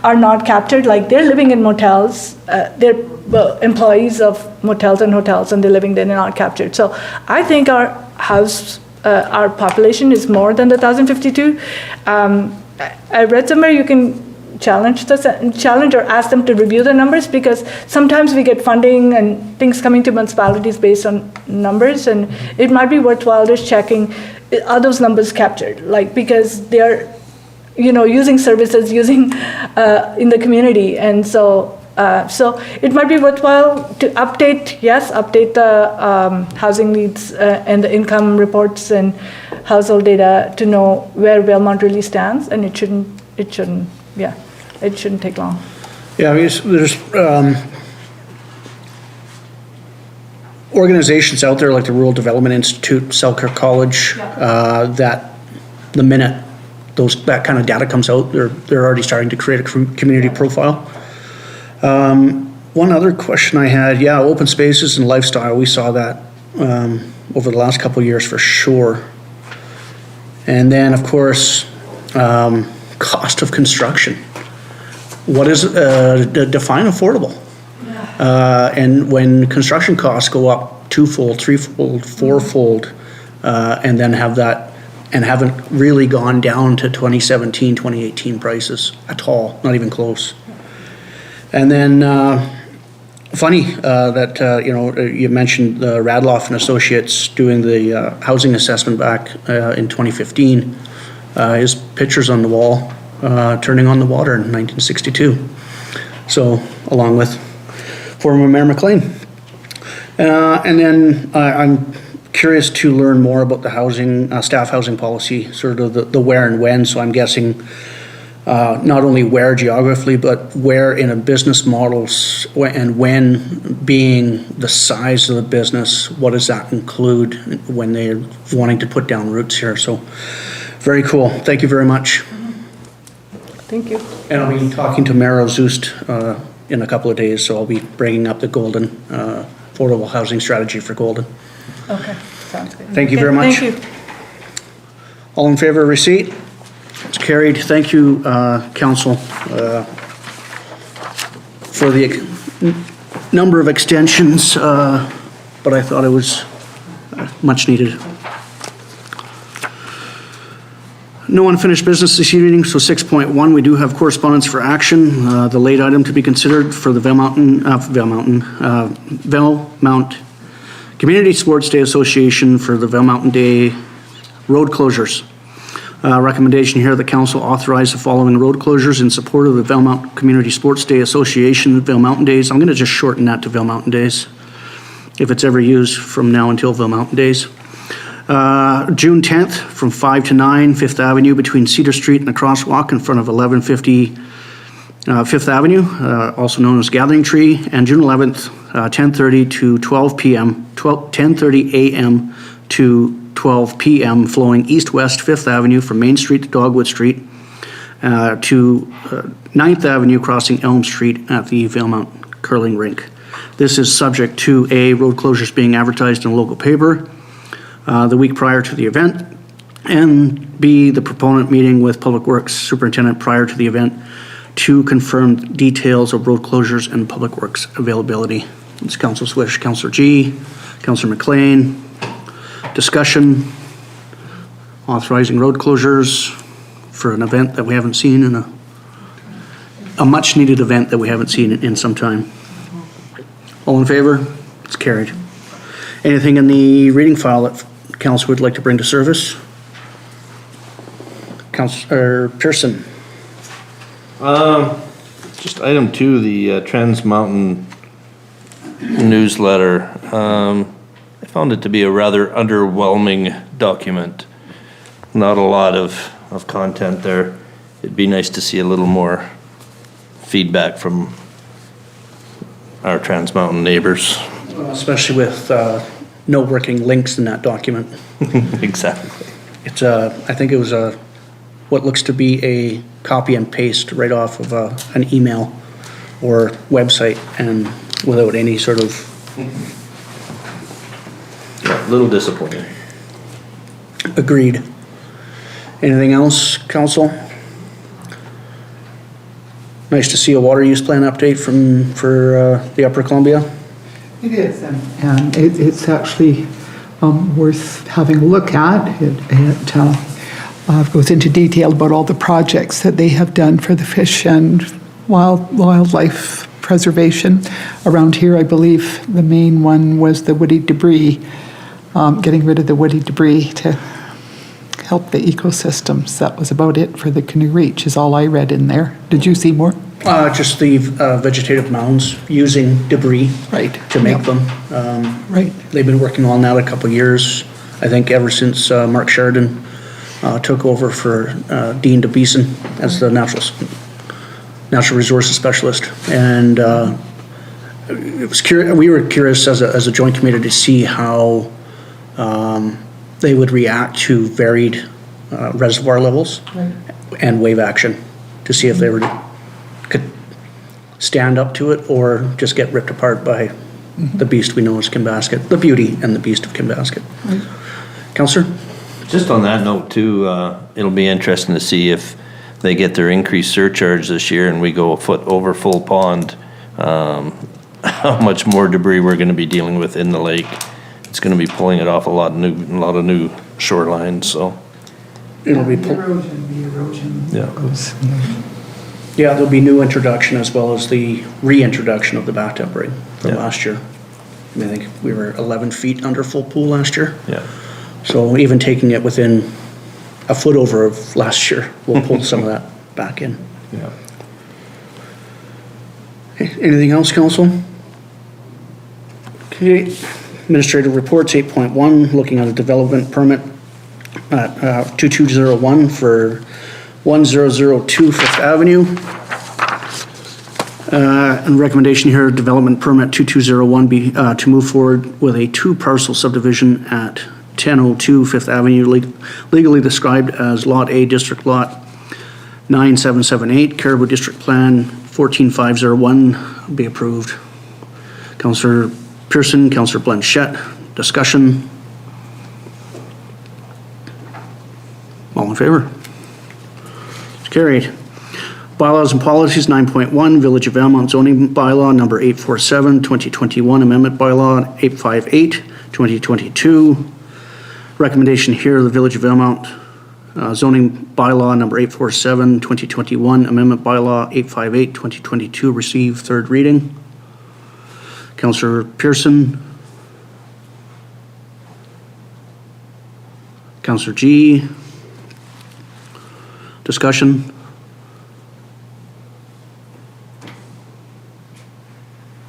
are not captured, like they're living in motels, they're employees of motels and hotels and they're living there, they're not captured. So I think our population is more than the 1,052. I read somewhere you can challenge or ask them to review the numbers, because sometimes we get funding and things coming to municipalities based on numbers, and it might be worthwhile just checking, are those numbers captured? Like, because they're, using services, using in the community, and so it might be worthwhile to update the housing needs and the income reports and household data to know where Valemount really stands, and it shouldn't take long. Yeah, there's organizations out there like the Rural Development Institute, Selkirk College, that the minute that kind of data comes out, they're already starting to create a community profile. One other question I had, open spaces and lifestyle, we saw that over the last couple of years for sure. And then, of course, cost of construction. What is, define affordable? And when construction costs go up twofold, threefold, fourfold, and then haven't really gone down to 2017, 2018 prices at all, not even close. And then, funny that, you mentioned Radloff and Associates doing the housing assessment back in 2015. His pictures on the wall, turning on the water in 1962. So, along with former Mayor MacLean. And then I'm curious to learn more about the housing, staff housing policy, sort of the where and when. So I'm guessing not only where geographically, but where in a business models, and when being the size of the business, what does that include when they're wanting to put down roots here? So very cool. Thank you very much. Thank you. And I'll be talking to Mayor Zoost in a couple of days, so I'll be bringing up the Golden affordable housing strategy for Golden. Okay, sounds good. Thank you very much. Thank you. All in favor of receipt? It's carried. Thank you, Council, for the number of extensions, but I thought it was much needed. No unfinished business this evening, so 6.1, we do have correspondence for action. The late item to be considered for the Valemount Community Sports Day Association for the Valemount Day road closures. Recommendation here, the council authorize the following road closures in support of the Valemount Community Sports Day Association, Valemount Days. I'm going to just shorten that to Valemount Days, if it's ever used from now until Valemount Days. June 10th from 5 to 9, 5th Avenue between Cedar Street and the crosswalk in front of 1150 5th Avenue, also known as Gathering Tree. And June 11th, 10:30 to 12 p.m., 10:30 a.m. to 12 p.m. flowing east-west 5th Avenue from Main Street to Dogwood Street to 9th Avenue crossing Elm Street at the Valemount Curling Rink. This is subject to A, road closures being advertised in a local paper the week prior to the event, and B, the proponent meeting with Public Works Superintendent prior to the event to confirm details of road closures and Public Works availability. It's Council's wish. Councillor G, Councillor MacLean. Discussion, authorizing road closures for an event that we haven't seen in a much needed event that we haven't seen in some time. All in favor? It's carried. Anything in the reading file that council would like to bring to service? Councillor Pearson. Just item 2, the Trans Mountain newsletter. I found it to be a rather underwhelming document. Not a lot of content there. It'd be nice to see a little more feedback from our Trans Mountain neighbors. Especially with no working links in that document. Exactly. It's I think it was what looks to be a copy and paste right off of an email or website, and without any sort of. Yeah, a little disappointing. Agreed. Anything else, council? Nice to see a water use plan update for the Upper Columbia. It is, and it's actually worth having a look at. It goes into detail about all the projects that they have done for the fish and wildlife preservation. Around here, I believe the main one was the woody debris, getting rid of the woody debris to help the ecosystems. That was about it for the Canoe Reach, is all I read in there. Did you see more? Just the vegetative mounds using debris Right. to make Yep. them. Right. They've been working on that a couple of years, I think ever since Mark Sheridan took over for Dean DeBeeson as the natural resources specialist. And it was we were curious as a joint committee to see how they would react to varied reservoir levels and wave action, to see if they could stand up to it or just get ripped apart by the beast we know as Kinbasket, the beauty and the beast of Kinbasket. Councillor? Just on that note too, it'll be interesting to see if they get their increased surcharge this year and we go a foot over full pond, how much more debris we're gonna be dealing with in the lake. It's gonna be pulling it off a lot of new shorelines, so. It'll be, The erosion Yeah. goes. yeah, there'll be new introduction as well as the reintroduction of the bathtub rig from Yeah. last year. I mean, I think we were 11 feet under full pool last year. Yeah. So even taking it within a foot over of last year, we'll pull some of that back in. Yeah. Anything else, council? Okay, administrative reports, 8.1, looking at a development permit at 2201 for 1002 Fifth Avenue. And recommendation here, development permit 2201 be to move forward with a 2-parcel subdivision at 1002 Fifth Avenue, legally described as Lot A, District Lot 9778, Caribou District Plan 14501, be approved. Councillor Pearson, Councillor Blanchette, discussion. All in favor? It's carried. Bylaws and policies, 9.1, Village of Valemount zoning bylaw number 847, 2021, amendment bylaw 858, 2022. Recommendation here, the Village of Valemount zoning bylaw number 847, 2021, amendment bylaw 858, 2022, receive third reading. Councillor Pearson. Councillor G. Discussion.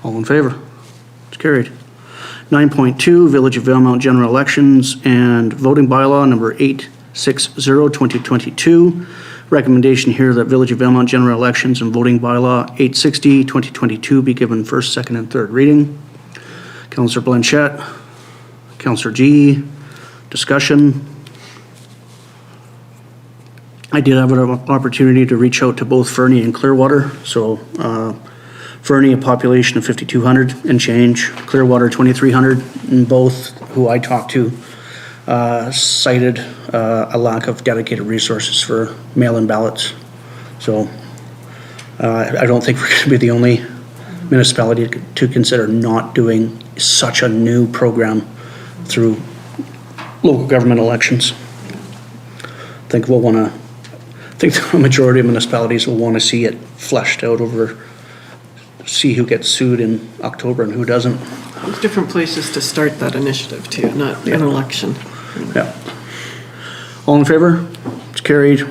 All in favor? It's carried. 9.2, Village of Valemount general elections and voting bylaw number 860, 2022. Recommendation here that Village of Valemount general elections and voting bylaw 860, 2022 be given first, second, and third reading. Councillor Blanchette, Councillor G, discussion. I did have an opportunity to reach out to both Fernie and Clearwater. So Fernie, a population of 5,200 and change, Clearwater 2,300, and both who I talked to cited a lack of dedicated resources for mail-in ballots. So I don't think we're going to be the only municipality to consider not doing such a new program through local government elections. I think the majority of municipalities will want to see it fleshed out over, see who gets sued in October and who doesn't. There's different places to start that initiative too, not an election. Yeah. All in favor? It's carried.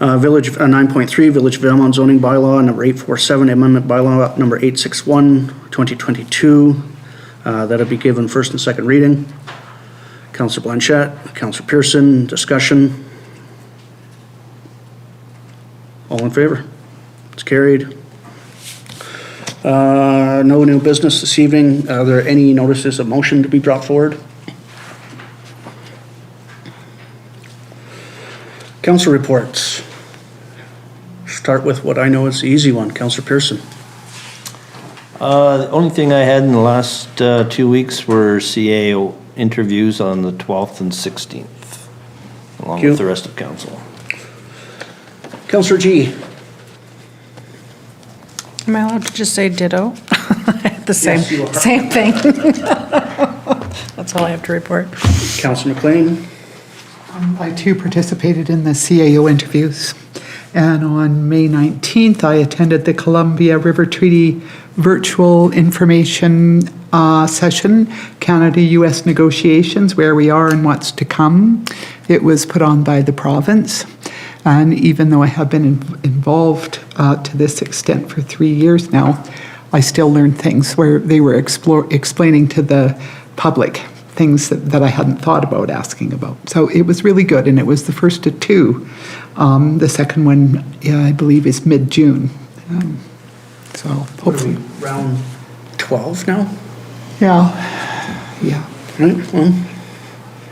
9.3, Village of Valemount zoning bylaw, number 847, amendment bylaw, number 861, 2022. That'll be given first and second reading. Councillor Blanchette, Councillor Pearson, discussion. All in favor? It's carried. No new business this evening. Are there any notices of motion to be brought forward? Council reports. Start with what I know is the easy one. Councillor Pearson. The only thing I had in the last 2 weeks were CAO interviews on the 12th and 16th, along you. with the rest of council. Councillor G. Am I allowed to just say ditto? The same, Yes, you are. same thing. That's all I have to report. Councillor MacLean. I too participated in the CAO interviews. And on May 19th, I attended the Columbia River Treaty Virtual Information Session, Canada-US Negotiations, where we are and what's to come. It was put on by the province. And even though I have been involved to this extent for 3 years now, I still learn things where they were explaining to the public things that I hadn't thought about asking about. So it was really good, and it was the first of two. The second one, I believe, is mid-June. So hopefully. Round 12 now? Yeah. Right, well,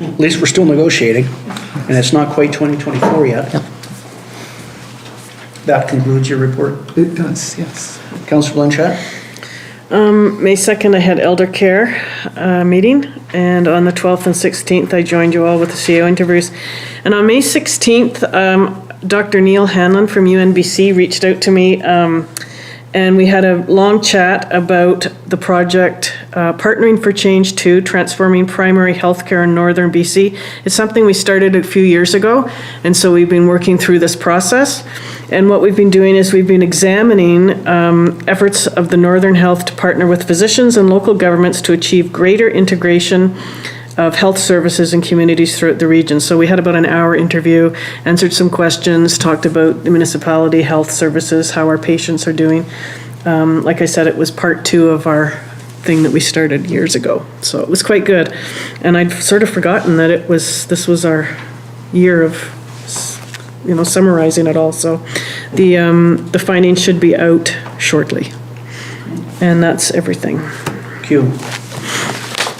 at least we're still negotiating, and it's not quite 2024 yet. That concludes your report. It does, yes. Councillor Blanchette? May 2nd, I had elder care meeting, and on the 12th and 16th, I joined you all with the CEO interviews. And on May 16th, Dr. Neil Hanlon from UNBC reached out to me, and we had a long chat about the project Partnering for Change 2, Transforming Primary Healthcare in Northern BC. It's something we started a few years ago, and so we've been working through this process. And what we've been doing is we've been examining efforts of the Northern Health to partner with physicians and local governments to achieve greater integration of health services and communities throughout the region. So we had about an hour interview, answered some questions, talked about the municipality health services, how our patients are doing. Like I said, it was part 2 of our thing that we started years ago. So it was quite good. And I'd sort of forgotten that this was our year of summarizing it all. So the findings should be out shortly. And that's everything. Thank you.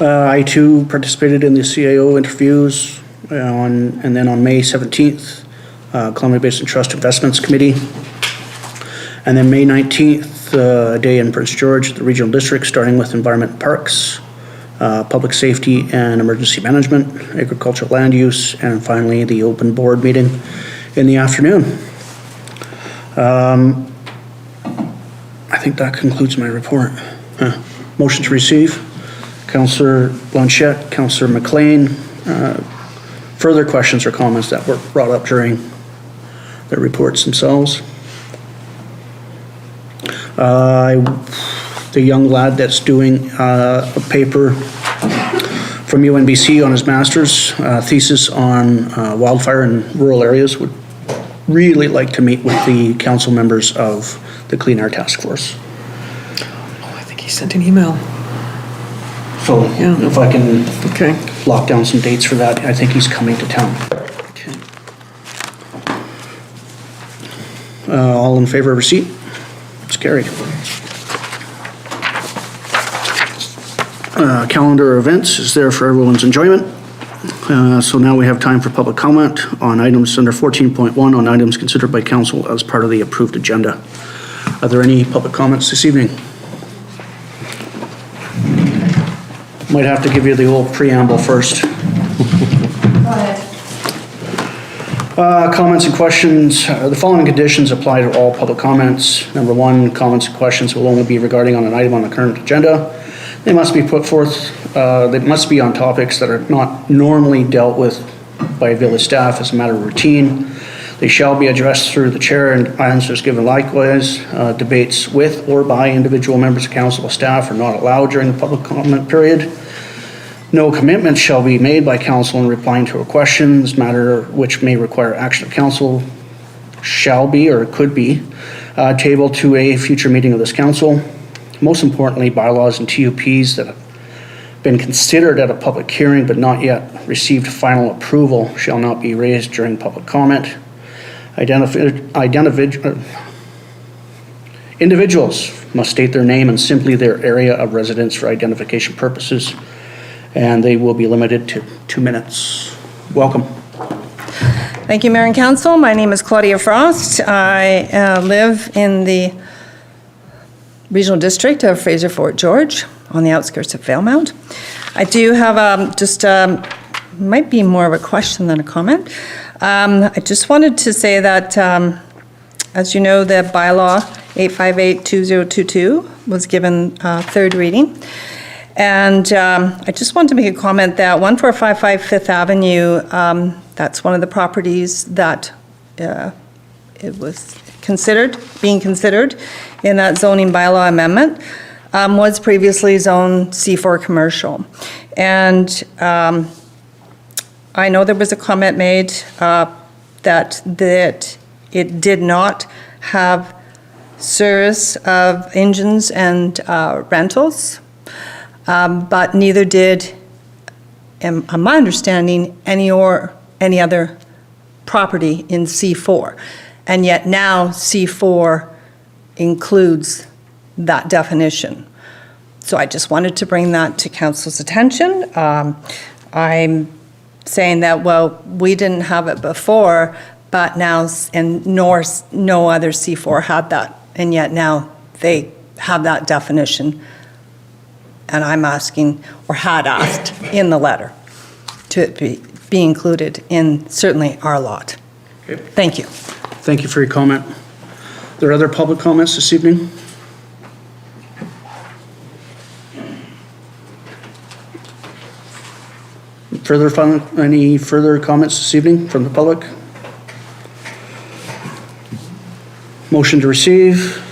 I too participated in the CAO interviews and then on May 17th, Columbia Basin Trust Investments Committee. And then May 19th, a day in Prince George, the regional district, starting with environment and parks, public safety and emergency management, agricultural land use, and finally the open board meeting in the afternoon. I think that concludes my report. Motion to receive. Councillor Blanchette, Councillor MacLean. Further questions or comments that were brought up during the reports themselves? The young lad that's doing a paper from UNBC on his master's thesis on wildfire in rural areas would really like to meet with the council members of the Clean Air Task Force. Oh, I think he sent an email. So Yeah. if I can Okay. lock down some dates for that, I think he's coming to town. Okay. All in favor of receipt? It's carried. Calendar events is there for everyone's enjoyment. So now we have time for public comment on items under 14.1 on items considered by council as part of the approved agenda. Are there any public comments this evening? Might have to give you the old preamble first. Comments and questions. The following conditions apply to all public comments. Number 1, comments and questions will only be regarding on an item on the current agenda. They must be put forth, they must be on topics that are not normally dealt with by village staff as a matter of routine. They shall be addressed through the chair and answers given likewise. Debates with or by individual members of council or staff are not allowed during the public comment period. No commitment shall be made by council in replying to a question, this matter which may require action of council shall be or could be tabled to a future meeting of this council. Most importantly, bylaws and TUPs that have been considered at a public hearing but not yet received final approval shall not be raised during public comment. Individuals must state their name and simply their area of residence for identification purposes, and they will be limited to 2 minutes. Welcome. Thank you, Mayor and Council. My name is Claudia Frost. I live in the regional district of Fraser Fort George on the outskirts of Valemount. I do have might be more of a question than a comment. I just wanted to say that, as you know, the bylaw 858-2022 was given third reading. And I just wanted to make a comment that 1455 Fifth Avenue, that's one of the properties that it was being considered in that zoning bylaw amendment, was previously zoned C4 commercial. And I know there was a comment made that it did not have service of engines and rentals, but neither did, in my understanding, any other property in C4. And yet now C4 includes that definition. So I just wanted to bring that to council's attention. I'm saying that, well, we didn't have it before, but now, and nor no other C4 had that, and yet now they have that definition. And I'm asking, or had asked in the letter, to it be included in certainly our lot. Okay. Thank you. Thank you for your comment. Are there other public comments this evening? Any further comments this evening from the public? Motion to receive.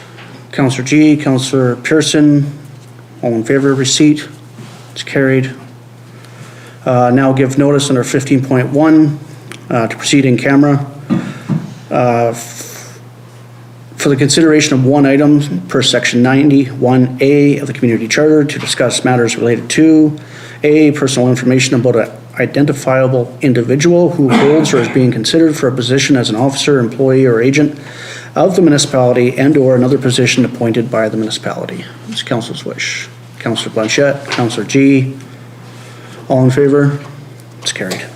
Councillor G, Councillor Pearson, all in favor of receipt? It's carried. Now give notice under 15.1 to proceed in camera for the consideration of one item per section 91A of the Community Charter to discuss matters related to A, personal information about an identifiable individual who holds or is being considered for a position as an officer, employee, or agent of the municipality and/or another position appointed by the municipality. It's council's wish. Councillor Blanchette, Councillor G, all in favor? It's carried.